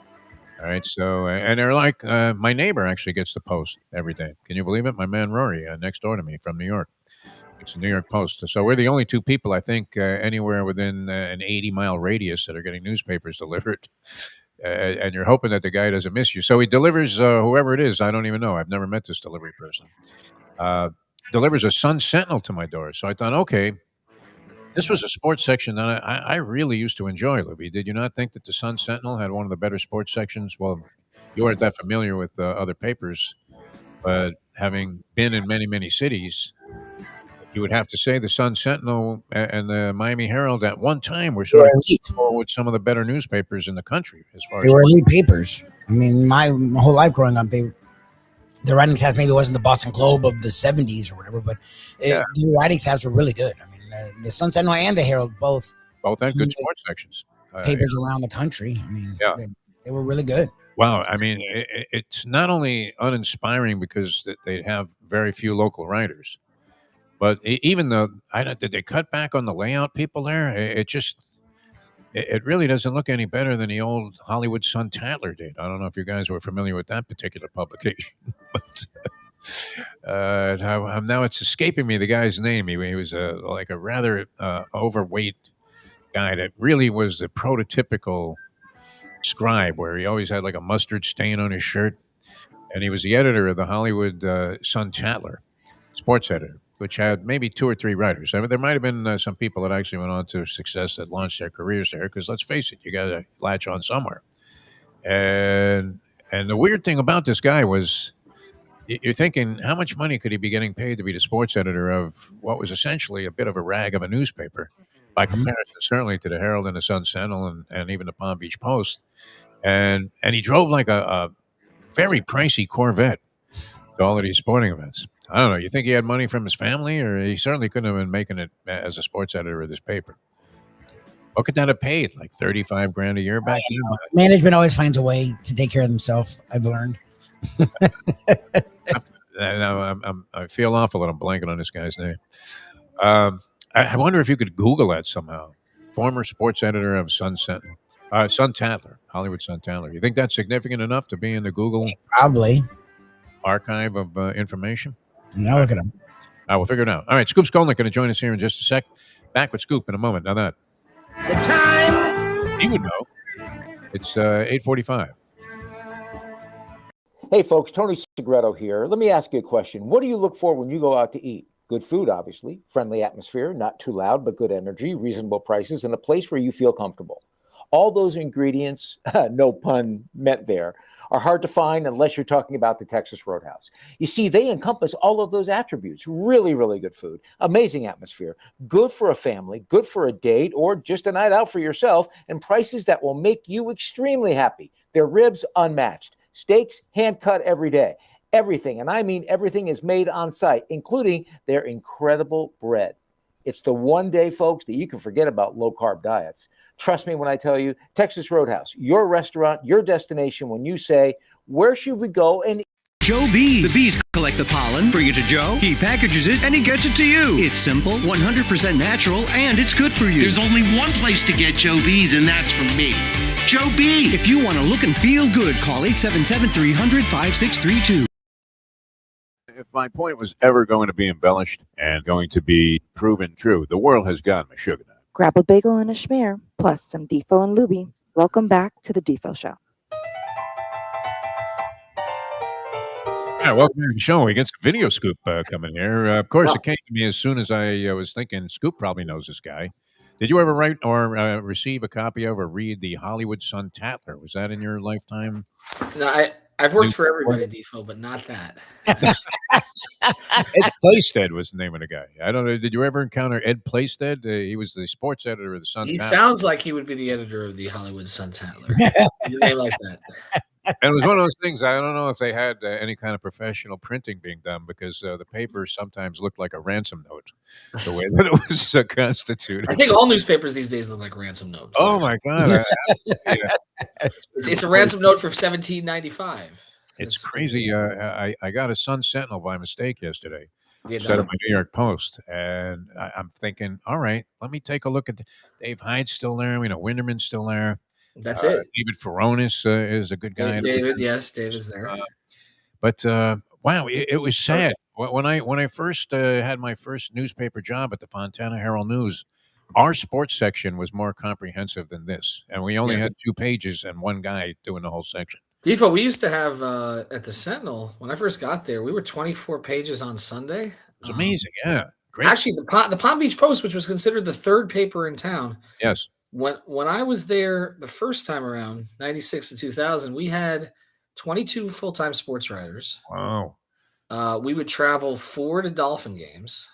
All right, so, and they're like, my neighbor actually gets the Post every day. Can you believe it? My man Rory, next door to me from New York. It's the New York Post. So we're the only 2 people, I think, anywhere within an 80-mile radius that are getting newspapers delivered. And you're hoping that the guy doesn't miss you. So he delivers whoever it is. I don't even know. I've never met this delivery person. Delivers a Sun Sentinel to my door. So I thought, okay, this was a sports section that I really used to enjoy, Libby. Did you not think that the Sun Sentinel had one of the better sports sections? Well, you weren't that familiar with other papers, but having been in many, many cities, you would have to say the Sun Sentinel and the Miami Herald at one time were sort of with some of the better newspapers in the country. As far they were elite papers. I mean, my whole life growing up, the writing staff maybe wasn't the Boston Globe of the 70s or whatever, but the writing staffs were really good. I mean, The Sun Sentinel and the Herald both had good sports sections. Papers around the country. I mean, they were really good. Wow. I mean, it's not only uninspiring because they have very few local writers, but even though did they cut back on the layout people there? It really doesn't look any better than the old Hollywood Sun-Tatler did. I don't know if you guys were familiar with that particular publication, but now it's escaping me the guy's name. He was like a rather overweight guy that really was the prototypical scribe, where he always had like a mustard stain on his shirt, and he was the editor of the Hollywood Sun-Tatler, sports editor, which had maybe 2 or 3 writers. I mean, there might have been some people that actually went on to success that launched their careers there. Because let's face it, you got to latch on somewhere. And the weird thing about this guy was, you're thinking, how much money could he be getting paid to be the sports editor of what was essentially a bit of a rag of a newspaper, by comparison, certainly to the Herald and the Sun Sentinel and even the Palm Beach Post. And he drove like a very pricey Corvette to all of these sporting events. I don't know. You think he had money from his family, or he certainly couldn't have been making it as a sports editor of this paper? What could that have paid? Like $35,000 a year back then? Management always finds a way to take care of themselves, I've learned. I feel awful that I'm blanking on this guy's name. I wonder if you could Google that somehow. Former sports editor of Sun-Tatler, Hollywood Sun-Tatler. You think that's significant enough to be in the Google Probably archive of information? Now look at him. I will figure it out. All right, Scoop Skolnick going to join us here in just a sec. Back with Scoop in a moment. Now that the time, he would know. It's 8:45. Hey, folks, Tony Segreto here. Let me ask you a question. What do you look for when you go out to eat? Good food, obviously, friendly atmosphere, not too loud, but good energy, reasonable prices, and a place where you feel comfortable. All those ingredients, no pun meant there, are hard to find unless you're talking about the Texas Roadhouse. You see, they encompass all of those attributes. Really, really good food, amazing atmosphere, good for a family, good for a date, or just a night out for yourself, and prices that will make you extremely happy. Their ribs, unmatched. Steaks, hand cut every day. Everything, and I mean everything, is made on site, including their incredible bread. It's the one day, folks, that you can forget about low-carb diets. Trust me when I tell you, Texas Roadhouse, your restaurant, your destination when you say, where should we go and Joe Bees. The bees collect the pollen, bring it to Joe, he packages it, and he gets it to you. It's simple, 100% natural, and it's good for you. There's only one place to get Joe Bees, and that's from me. Joe Bees. If you want to look and feel good, call 877-300-5632. If my point was ever going to be embellished and going to be proven true, the world has gotten a sugar nut. Grab a bagel and a schmear, plus some Defo and Lubie. Welcome back to the Defo Show. Yeah, welcome to the show. We get some video Scoop coming here. Of course, it came to me as soon as I was thinking, Scoop probably knows this guy. Did you ever write or receive a copy of or read the Hollywood Sun-Tatler? Was that in your lifetime? No, I've worked for everybody, Defo, but not that. Ed Playstead was the name of the guy. I don't know. Did you ever encounter Ed Playstead? He was the sports editor of the Sun-Tatler. He sounds like he would be the editor of the Hollywood Sun-Tatler. They like that. And it was one of those things, I don't know if they had any kind of professional printing being done, because the paper sometimes looked like a ransom note, the way that it was constituted. I think all newspapers these days look like ransom notes. Oh, my God. It's a ransom note for $17.95. It's crazy. I got a Sun Sentinel by mistake yesterday instead of my New York Post. And I'm thinking, all right, let me take a look at Dave Hyde's still there. Winterman's still there. That's it. David Furonis is a good guy. David, yes, David's there. But wow, it was sad when I first had my first newspaper job at the Fontana Herald News. Our sports section was more comprehensive than this, and we only had 2 pages and one guy doing the whole section. Defo, we used to have at the Sentinel, when I first got there, we were 24 pages on Sunday. It was amazing, yeah. Great. Actually, the Palm Beach Post, which was considered the 3rd paper in town. Yes. When I was there the first time around, 96 to 2000, we had 22 full-time sports writers. Wow. We would travel 4 to Dolphin games.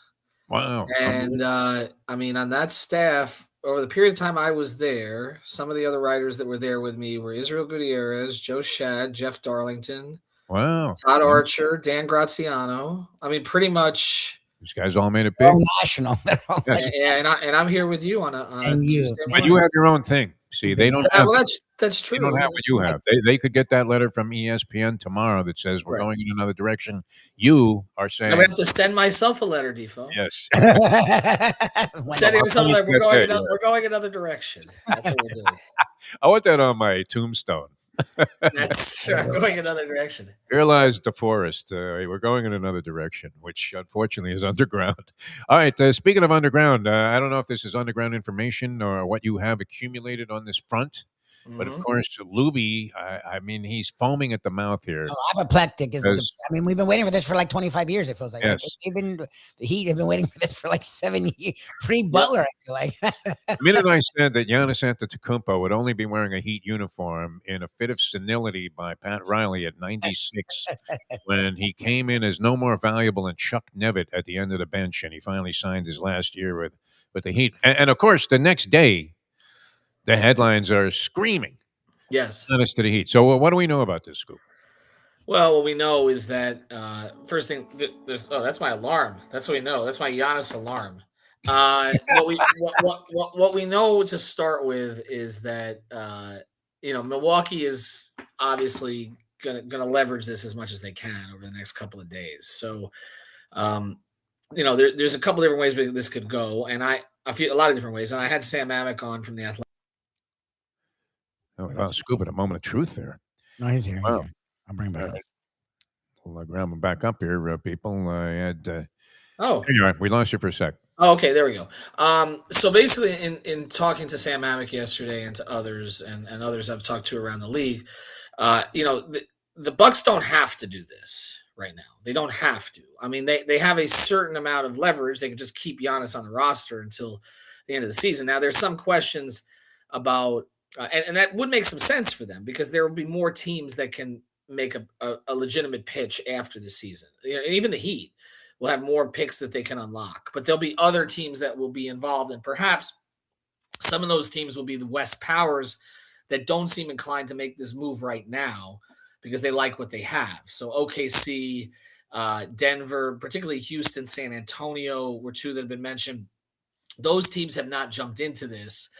Wow. And, on that staff, over the period of time I was there, some of the other writers that were there with me were Israel Gutierrez, Joe Shad, Jeff Darlington, wow, Todd Archer, Dan Graziano. Pretty much These guys all made it big. All national. They're all Yeah. like, And I'm here with you on a And you. Tuesday But morning. you have your own thing. See, they don't have. Well, that's true. They don't have what you have. They could get that letter from ESPN tomorrow that says we're Right. going in another direction. You are saying I'm gonna have to send myself a letter, Defo. yes. Sending myself a letter. We're going, Yeah. we're going another direction. That's what we're doing. I want that on my tombstone. That's we're going another direction. Here lies the forest. We're going in another direction, which unfortunately is underground. All right. Speaking of underground, I don't know if this is underground information or what you have accumulated on this front. But of course, Lubie, I mean, he's foaming at the mouth here. Oh, apoplectic is. We've been waiting for this for like 25 years. It feels like. Yes. The Heat have been waiting for this for like 7 years. Pre-Butler, I feel like. The minute I said that Giannis Antetokounmpo would only be wearing a Heat uniform in a fit of senility by Pat Riley at 96, when he came in as no more valuable than Chuck Nevitt at the end of the bench, and he finally signed his last year with the Heat. And of course, the next day, the headlines are screaming. Yes. Giannis to the Heat. So what do we know about this scoop? Well, what we know is that first thing, that's my alarm. That's what we know. That's my Giannis alarm. What we know to start with is that Milwaukee is obviously gonna leverage this as much as they can over the next couple of days. So, there's a couple different ways this could go, and I feel a lot of different ways. And I had Sam Amick on from the Athletic. Oh, wow, scoop at a moment of truth there. No, he's here. Wow. I'll bring him back. Right. We'll grab him back up here, people. I had. There Oh, you are. We lost you for a sec. Oh, okay, there we go. So basically, in talking to Sam Amick yesterday and to others and others I've talked to around the league, the Bucks don't have to do this right now. They don't have to. I mean, they have a certain amount of leverage. They can just keep Giannis on the roster until the end of the season. Now, there's some questions about, and that would make some sense for them because there will be more teams that can make a legitimate pitch after the season. And even the Heat will have more picks that they can unlock. But there'll be other teams that will be involved, and perhaps some of those teams will be the West Powers that don't seem inclined to make this move right now because they like what they have. So OKC, Denver, particularly Houston, San Antonio were two that have been mentioned. Those teams have not jumped into this,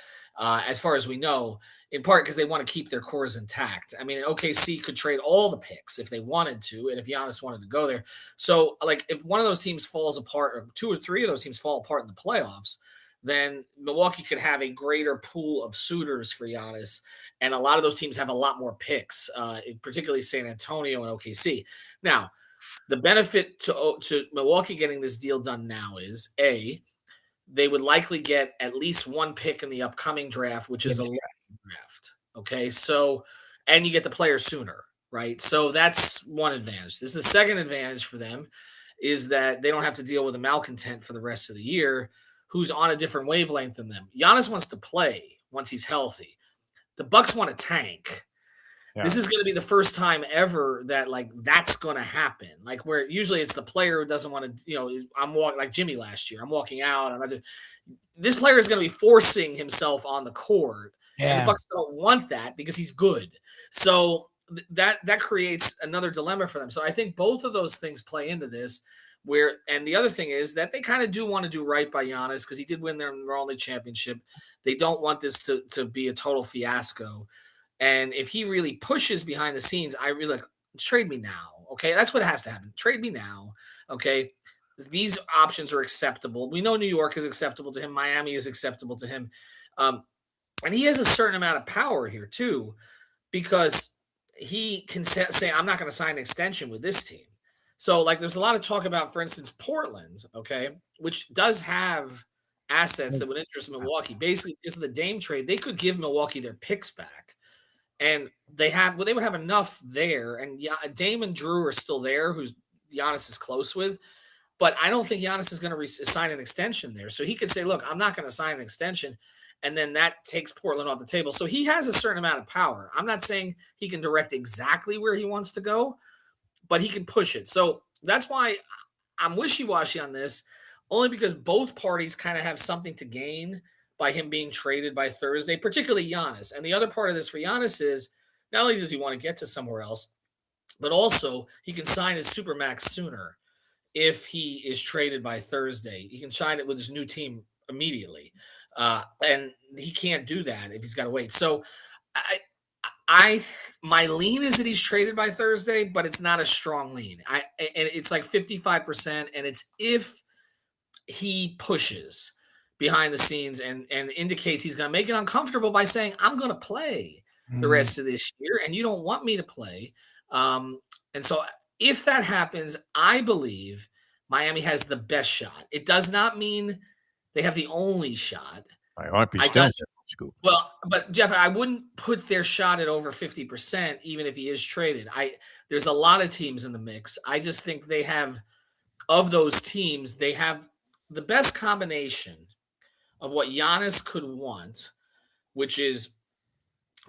as far as we know, in part because they want to keep their cores intact. I mean, OKC could trade all the picks if they wanted to, and if Giannis wanted to go there. So, like, if one of those teams falls apart, or two or three of those teams fall apart in the playoffs, then Milwaukee could have a greater pool of suitors for Giannis, and a lot of those teams have a lot more picks, particularly San Antonio and OKC. Now, the benefit to Milwaukee getting this deal done now is, A, they would likely get at least one pick in the upcoming draft, which is a draft. Okay. So, and you get the player sooner, right? So that's one advantage. This is the second advantage for them is that they don't have to deal with a malcontent for the rest of the year who's on a different wavelength than them. Giannis wants to play once he's healthy. The Bucks want to tank. Yeah. This is going to be the first time ever that that's going to happen. Like where usually it's the player who doesn't want to, I'm walking like Jimmy last year. I'm walking out. This player is going to be forcing himself on the court. Yeah. And the Bucks don't want that because he's good. So that creates another dilemma for them. So I think both of those things play into this. And the other thing is that they kind of do want to do right by Giannis because he did win their only championship. They don't want this to be a total fiasco. And if he really pushes behind the scenes, I really trade me now. Okay. That's what has to happen. Trade me now. Okay. These options are acceptable. We know New York is acceptable to him. Miami is acceptable to him. And he has a certain amount of power here too, because he can say, I'm not going to sign an extension with this team. So there's a lot of talk about, for instance, Portland, okay, which does have assets that would interest Milwaukee. Basically, because of the Dame trade, they could give Milwaukee their picks back. And they would have enough there. And Dame and Drew are still there, who Giannis is close with. But I don't think Giannis is going to sign an extension there. So he could say, look, I'm not going to sign an extension. And then that takes Portland off the table. So he has a certain amount of power. I'm not saying he can direct exactly where he wants to go, but he can push it. So that's why I'm wishy-washy on this, only because both parties kind of have something to gain by him being traded by Thursday, particularly Giannis. And the other part of this for Giannis is not only does he want to get to somewhere else, but also he can sign his Supermax sooner. if he is traded by Thursday. He can sign it with his new team immediately. And he can't do that if he's got to wait. So my lean is that he's traded by Thursday, but it's not a strong lean. And it's like 55%, and it's if he pushes behind the scenes and indicates he's going to make it uncomfortable by saying, I'm going to play the rest of this year, and you don't want me to play. And so if that happens, I believe Miami has the best shot. It does not mean they have the only shot. My heart beats down. Scoop. Well, but Jeff, I wouldn't put their shot at over 50%, even if he is traded. There's a lot of teams in the mix. I just think they have, of those teams, they have the best combination of what Giannis could want, which is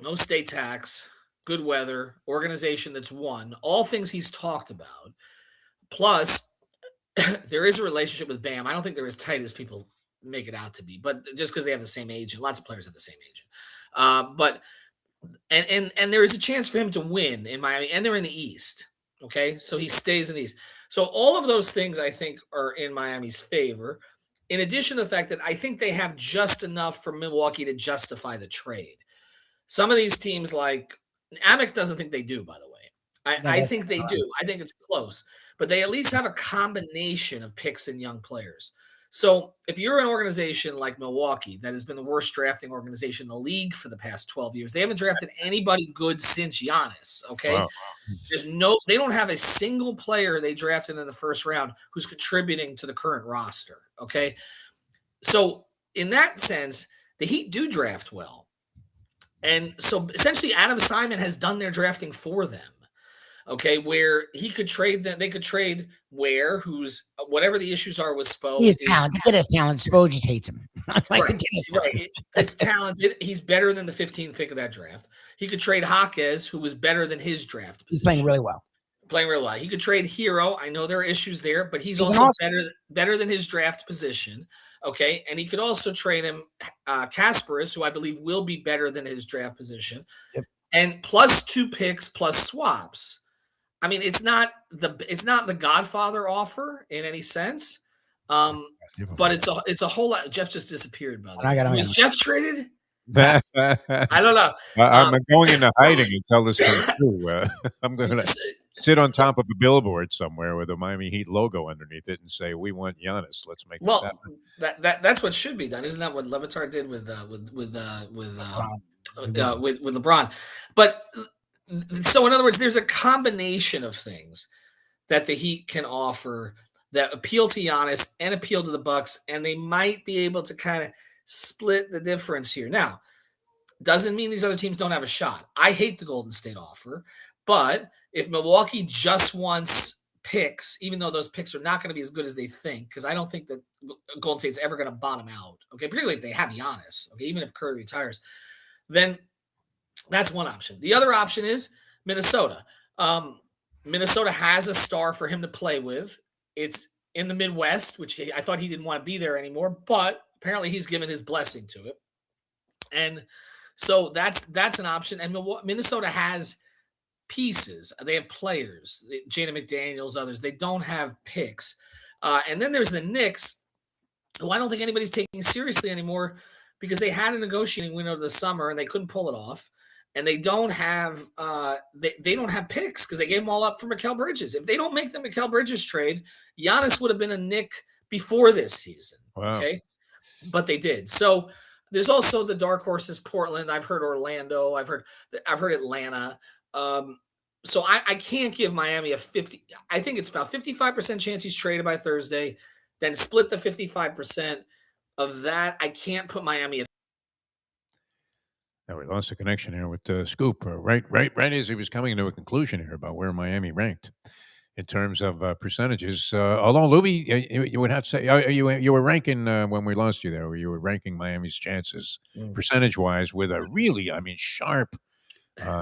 no state tax, good weather, organization that's won, all things he's talked about. Plus, there is a relationship with Bam. I don't think they're as tight as people make it out to be, but just because they have the same agent, lots of players have the same agent. But there is a chance for him to win in Miami, and they're in the East. Okay, so he stays in the East. So all of those things I think are in Miami's favor. In addition to the fact that I think they have just enough for Milwaukee to justify the trade. Some of these teams, like Amick, doesn't think they do. By the way, I think they do. I think it's close, but they at least have a combination of picks and young players. So if you're an organization like Milwaukee that has been the worst drafting organization in the league for the past 12 years, they haven't drafted anybody good since Giannis. Okay. Wow. They don't have a single player they drafted in the first round who's contributing to the current roster. Okay. So in that sense, the Heat do draft well. And so essentially Adam Simon has done their drafting for them. Okay, where he could trade them, they could trade Ware, who's whatever the issues are with Spo. He is talented. Get his talent. Spo just hates him. Right. It's talented. He's better than the 15th pick of that draft. He could trade Jaquez, who was better than his draft position. He's playing really well. He could trade Hero. I know there are issues there, but he's also better than his draft position. Okay, and he could also trade him Kasparis, who I believe will be better than his draft position, and plus 2 picks plus swaps. I mean, it's not the Godfather offer in any sense, but it's a whole lot. Jeff just disappeared, by the way. Was Jeff traded? I don't know. I'm going into hiding until this comes through. I'm going to sit on top of a billboard somewhere with a Miami Heat logo underneath it and say, "We want Giannis. Let's make this happen." That's what should be done. Isn't that what Levitar did with LeBron? But so in other words, there's a combination of things that the Heat can offer that appeal to Giannis and appeal to the Bucks, and they might be able to kind of split the difference here. Now, doesn't mean these other teams don't have a shot. I hate the Golden State offer, but if Milwaukee just wants picks, even though those picks are not going to be as good as they think, because I don't think that Golden State's ever going to bottom out, okay, particularly if they have Giannis, okay, even if Curry retires, then that's one option. The other option is Minnesota. Minnesota has a star for him to play with. It's in the Midwest, which I thought he didn't want to be there anymore, but apparently he's given his blessing to it. And so that's an option. And Minnesota has pieces. They have players, Jaden McDaniels, others. They don't have picks. And then there's the Knicks, who I don't think anybody's taking seriously anymore because they had a negotiating window of the summer and they couldn't pull it off. And they don't have they don't have picks because they gave them all up for Mikal Bridges. If they don't make the Mikal Bridges trade, Giannis would have been a Knick before this season. Wow. Okay, but they did. So there's also the dark horses, Portland. I've heard Orlando. I've heard Atlanta. So I can't give Miami a 50. I think it's about 55% chance he's traded by Thursday. Then split the 55% of that. I can't put Miami at. Now we lost the connection here with Scoop. Right as he was coming to a conclusion here about where Miami ranked in terms of percentages. Although Lubie, you would have to say you were ranking when we lost you there. You were ranking Miami's chances percentage-wise with a really, sharp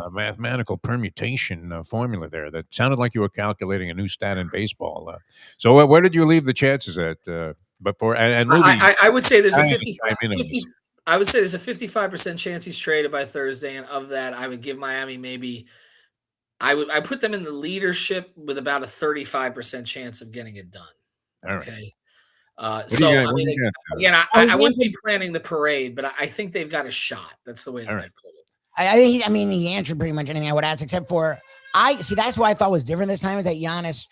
mathematical permutation formula there. That sounded like you were calculating a new stat in baseball. So where did you leave the chances at? But for and Lubie, I would say there's a 55. I would say there's a 55% chance he's traded by Thursday, and of that, I would give Miami maybe I put them in the leadership with about a 35% chance of getting it done. All right. Okay. What do So, you I got? What do mean, you got? again, Oh, I he wouldn't be answered. planning the parade, but I think they've got a shot. That's the way that All I've right. put it. I mean, he answered pretty much anything I would ask, except for I see. That's why I thought was different this time is that Giannis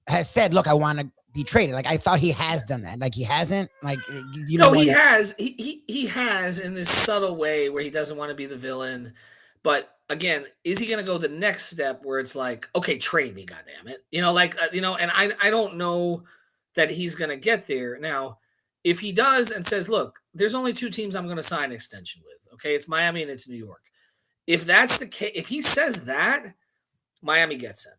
has said, "Look, I want to be traded." Like I thought he has done that. Like he hasn't. Like you know. No, he has. He has in this subtle way where he doesn't want to be the villain. But again, is he going to go the next step where it's like, okay, trade me, goddamn it, and I don't know that he's going to get there now. If he does and says, look, there's only two teams I'm going to sign an extension with. Okay, it's Miami and it's New York. If that's the case, if he says that, Miami gets him.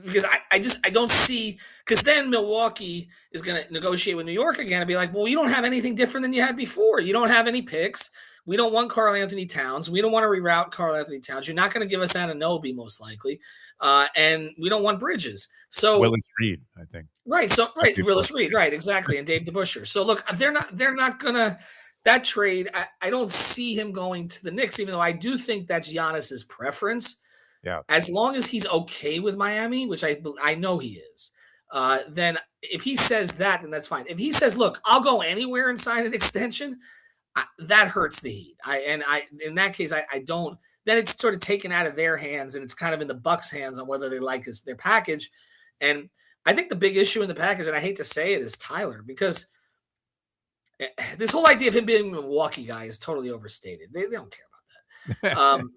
Because I don't see, because then Milwaukee is going to negotiate with New York again and be like, well, you don't have anything different than you had before. You don't have any picks. We don't want Karl Anthony Towns. We don't want to reroute Karl Anthony Towns. You're not going to give us Anunoby most likely, and we don't want Bridges. So Willis Reed, I think. Right. So Willis Reed, right, exactly, and Dave DeBusschere. So look, they're not gonna that trade. I don't see him going to the Knicks, even though I do think that's Giannis's preference. Yeah. As long as he's okay with Miami, which I know he is, then if he says that, then that's fine. If he says, "Look, I'll go anywhere and sign an extension," that hurts the Heat. In that case, I don't. Then it's sort of taken out of their hands, and it's kind of in the Bucks' hands on whether they like their package. And I think the big issue in the package, and I hate to say it, is Tyler, because this whole idea of him being a Milwaukee guy is totally overstated. They don't care about that.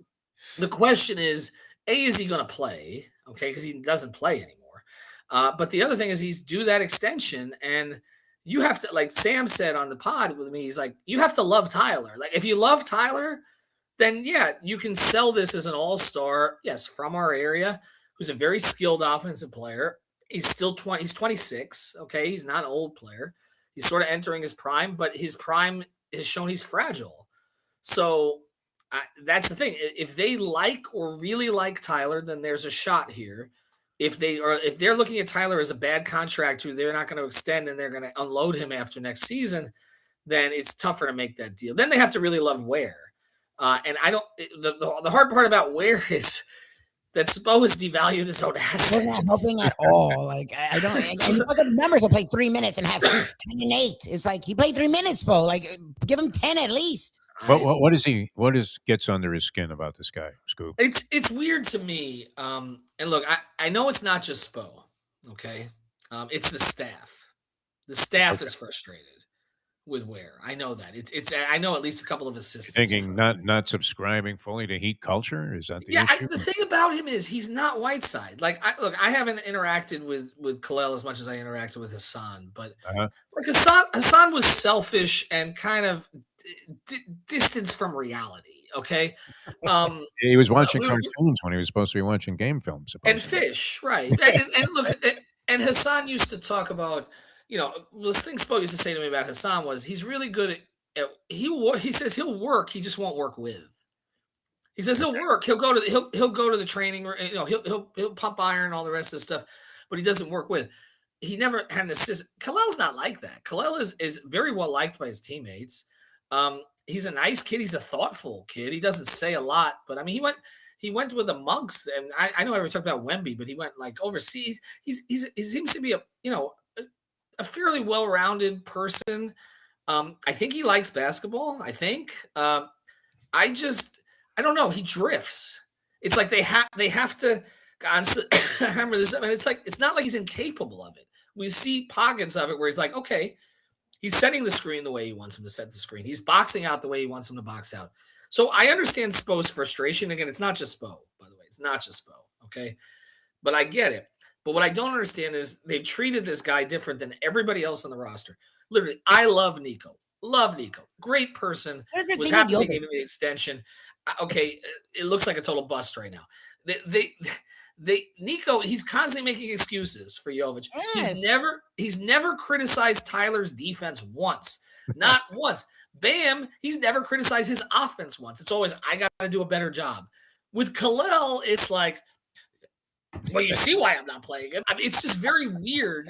The question is he going to play? Okay, because he doesn't play anymore. But the other thing is he's due that extension, and you have to, like Sam said on the pod with me, he's like, you have to love Tyler. Like, if you love Tyler, then yeah, you can sell this as an all-star, yes, from our area, who's a very skilled offensive player. He's still 20. He's 26. Okay. He's not an old player. He's sort of entering his prime, but his prime has shown he's fragile. So that's the thing. If they like or really like Tyler, then there's a shot here. If they're looking at Tyler as a bad contract who they're not going to extend and they're going to unload him after next season, then it's tougher to make that deal. Then they have to really love Ware. And I don't, the hard part about Ware is that Spo has devalued his own assets. We're not helping at all. Like I don't. And look at the numbers. Will play 3 minutes and have 10 and 8. It's like he played 3 minutes, Spo. Like give him 10 at least. What is he? What gets under his skin about this guy, Scoop? It's weird to me. And look, I know it's not just Spo. Okay, it's the staff. The staff is frustrated with Ware. I know that. It's I know at least a couple of assistants. You're thinking not subscribing fully to Heat culture? Is that the issue? The thing about him is he's not Whiteside. Like, I haven't interacted with Khalil as much as I interacted with Hassan, but like Hassan was selfish and kind of distance from reality. Okay, he was watching cartoons when he was supposed to be watching game films. Supposedly. And fish, right? and look, and Hassan used to talk about. The thing Spo used to say to me about Hassan was he's really good at he says he'll work, he just won't work with. He says he'll work, he'll go to the training, he'll pump iron, all the rest of the stuff, but he doesn't work with. He never had an assistant. Khalil's not like that. Khalil is very well liked by his teammates. He's a nice kid. He's a thoughtful kid. He doesn't say a lot, but I mean, he went with the Monks, and I know I already talked about Wemby, but he went like overseas. He seems to be a fairly well-rounded person. I think he likes basketball. I think. I don't know. He drifts. It's like they have to hammer this up, and it's not like he's incapable of it. We see pockets of it where he's like, okay, he's setting the screen the way he wants him to set the screen. He's boxing out the way he wants him to box out. So I understand Spo's frustration. Again, it's not just Spo, by the way. It's not just Spo. Okay, but I get it. But what I don't understand is they've treated this guy different than everybody else on the roster. Literally, I love Nico. Love Nico. Great person. Was happy to give him the extension. Okay, it looks like a total bust right now. Nico, he's constantly making excuses for Jovic. Yes. He's never criticized Tyler's defense once. Not once. Bam, he's never criticized his offense once. It's always, I got to do a better job. With Khalil, it's like, well, you see why I'm not playing him. I mean, it's just very weird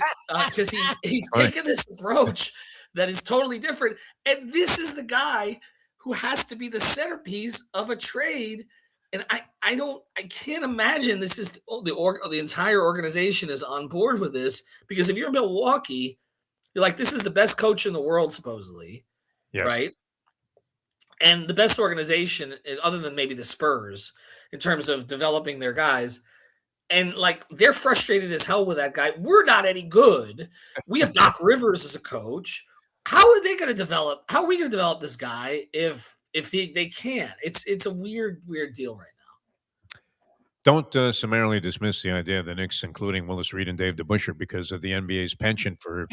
because he's taken this approach that is totally different. And this is the guy who has to be the centerpiece of a trade And I can't imagine this is the entire organization is on board with this, because if you're Milwaukee, you're like, this is the best coach in the world, supposedly, Yes. right? And the best organization, other than maybe the Spurs, in terms of developing their guys. And like, they're frustrated as hell with that guy. We're not any good. We have Doc Rivers as a coach. How are they going to develop? How are we going to develop this guy if they can't? It's a weird deal right now. Don't summarily dismiss the idea of the Knicks including Willis Reed and Dave DeBusschere because of the NBA's penchant for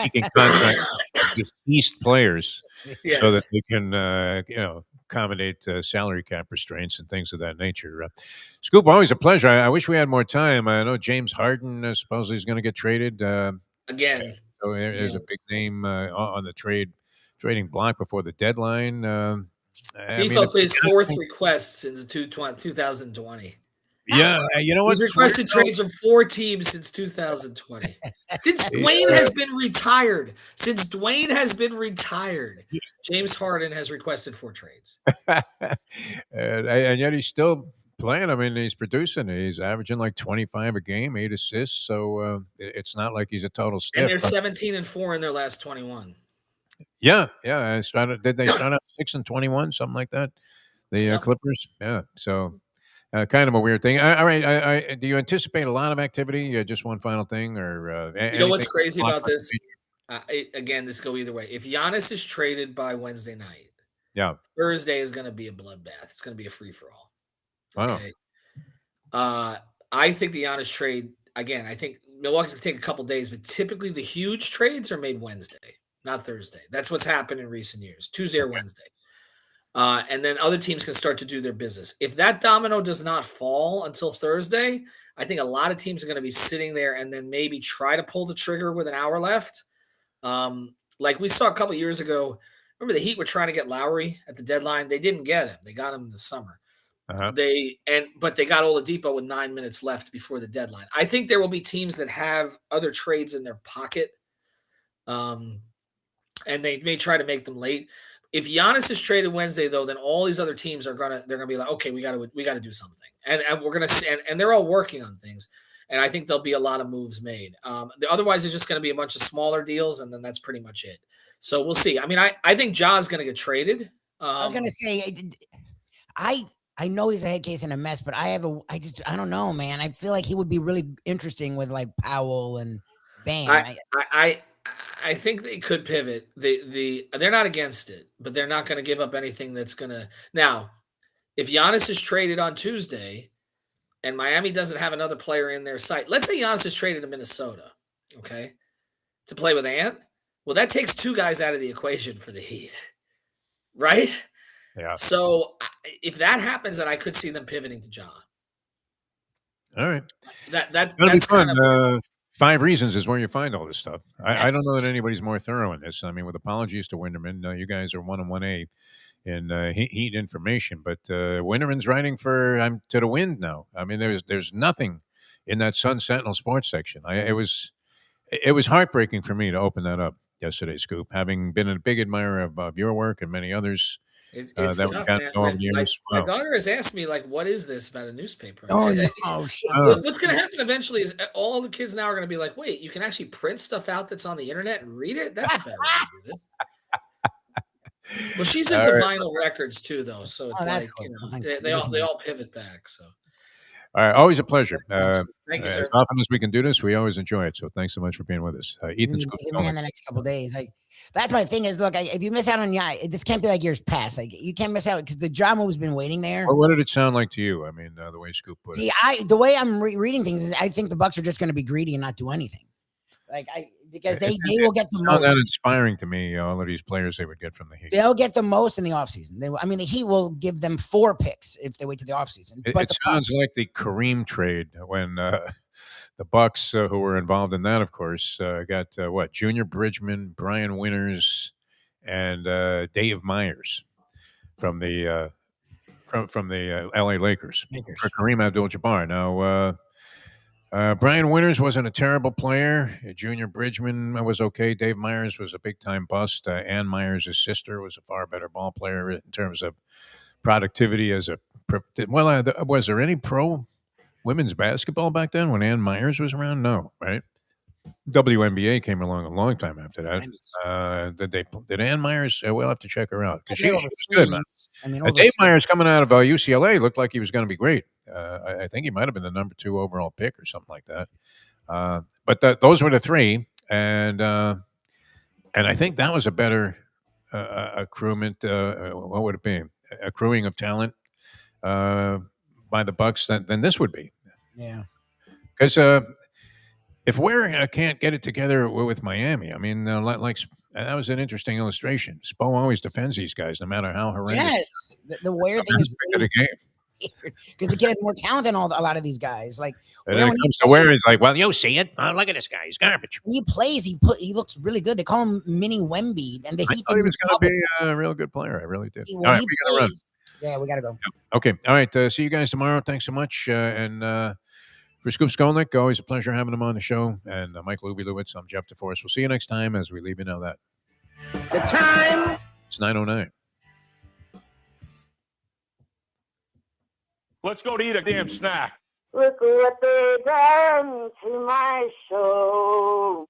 seeking contracts of deceased players, Yes. so that they can accommodate salary cap restraints and things of that nature. Scoop, always a pleasure. I wish we had more time. I know James Harden supposedly is going to get traded Again. So there's a big name on the trading block before the deadline. Defo for his fourth request since 2020. Yeah, you know what? He's requested trades from 4 teams since 2020. Since Dwayne has been retired. James Harden has requested 4 trades. And yet he's still playing. I mean, he's producing. He's averaging like 25 a game, 8 assists. So it's not like he's a total stiff. And they're 17-4 in their last 21. Yeah. Did they start out 6-21, something like that? The Clippers. Yeah. So. Kind of a weird thing. All right. Do you anticipate a lot of activity? Just one final thing, or you know what's crazy about this? Again, this go either way. If Giannis is traded by Wednesday night, Thursday is going to be a bloodbath. It's going to be a free for all. Okay. Wow. I think the Giannis trade again. I think Milwaukee's going to take a couple days, but typically the huge trades are made Wednesday, not Thursday. That's what's happened in recent years. Tuesday or Wednesday. And then other teams can start to do their business. If that domino does not fall until Thursday, I think a lot of teams are going to be sitting there and then maybe try to pull the trigger with an hour left. Like we saw a couple of years ago. Remember the Heat were trying to get Lowry at the deadline. They didn't get him. They got him in the summer. But they got Oladipo with 9 minutes left before the deadline. I think there will be teams that have other trades in their pocket. And they may try to make them late. If Giannis is traded Wednesday, though, then all these other teams they're gonna be like, okay, we got to do something, and we're gonna and they're all working on things, and I think there'll be a lot of moves made. Otherwise, it's just gonna be a bunch of smaller deals, and then that's pretty much it. So we'll see. I mean, I think Ja's gonna get traded. I was gonna say, I know he's a head case and a mess, but I don't know, man. I feel like he would be really interesting with like Powell and Bam. I think they could pivot. They're not against it, but they're not going to give up anything that's going to. Now, if Giannis is traded on Tuesday and Miami doesn't have another player in their sight, let's say Giannis is traded to Minnesota, okay, to play with Ant. Well, that takes 2 guys out of the equation for the Heat, right? Yeah. So if that happens, then I could see them pivoting to Ja. All right. That's fun. kind of. 5 Reasons is where you find all this stuff. I don't know that anybody's more thorough in this. I mean, with apologies to Winderman, you guys are 1 and 1A in Heat information, but Winderman's writing for to the wind now. I mean, there's nothing in that Sun Sentinel sports section. It was heartbreaking for me to open that up yesterday, Scoop, having been a big admirer of your work and many others. It's that tough, we've gotten over the years. My daughter has asked me, like, what is this about a newspaper? Oh, no. What's going to happen eventually is all the kids now are going to be like, wait, you can actually print stuff out that's on the internet and read it? That's a better way to do this. Well, she's into vinyl records too, though. So it's like, cool. They all pivot back. So. All right, always a pleasure. Thank you, sir. As often as we can do this, we always enjoy it. So thanks so much for being with us, Ethan Skolnick. In the next couple of days, that's my thing is, look, if you miss out on this can't be like years past. Like you can't miss out because the drama has been waiting there. Well, what did it sound like to you? I mean, the way Scoop put it. The way I'm reading things is, I think the Bucks are just going to be greedy and not do anything. Because they will get the most. That inspiring to me, all of these players they would get from the Heat. They'll get the most in the offseason. The Heat will give them 4 picks if they wait to the offseason. It sounds like the Kareem trade when the Bucks, who were involved in that, of course, got Junior Bridgman, Brian Winters, and Dave Myers from the LA Lakers. For Kareem Abdul-Jabbar. Now. Brian Winters wasn't a terrible player. Junior Bridgman was okay. Dave Myers was a big-time bust. Ann Myers' sister was a far better ball player in terms of productivity as a Was there any pro women's basketball back then when Ann Myers was around? No, right? WNBA came along a long time after that. Did Ann Myers? We'll have to check her out because she was good, man. I mean, Dave Myers coming out of UCLA looked like he was going to be great. I think he might have been the number 2 overall pick or something like that. But those were the 3, and I think that was a better accruement. What would it be? Accruing of talent by the Bucks than this would be. Yeah, because if Ware can't get it together with Miami, I mean, like that was an interesting illustration. Spo always defends these guys, no matter how horrendous. Yes, the Ware thing is really the game. Because the kid has more talent than a lot of these guys. Like, and then it comes to Ware, he's like, "Well, you see it. Oh, look at this guy. He's garbage." When he plays, he looks really good. They call him Mini Wemby, and I thought he was going to be a real good player. I really did. All right, we got to run. Yeah, we got to go. Okay, all right. See you guys tomorrow. Thanks so much. And for Scoop Skolnick, always a pleasure having him on the show. And Mike Lubie Lewitz, I'm Jeff DeForest. We'll see you next time as we leave you know that. The time. It's 9:09. Let's go to eat a damn snack. Look what they done to my show.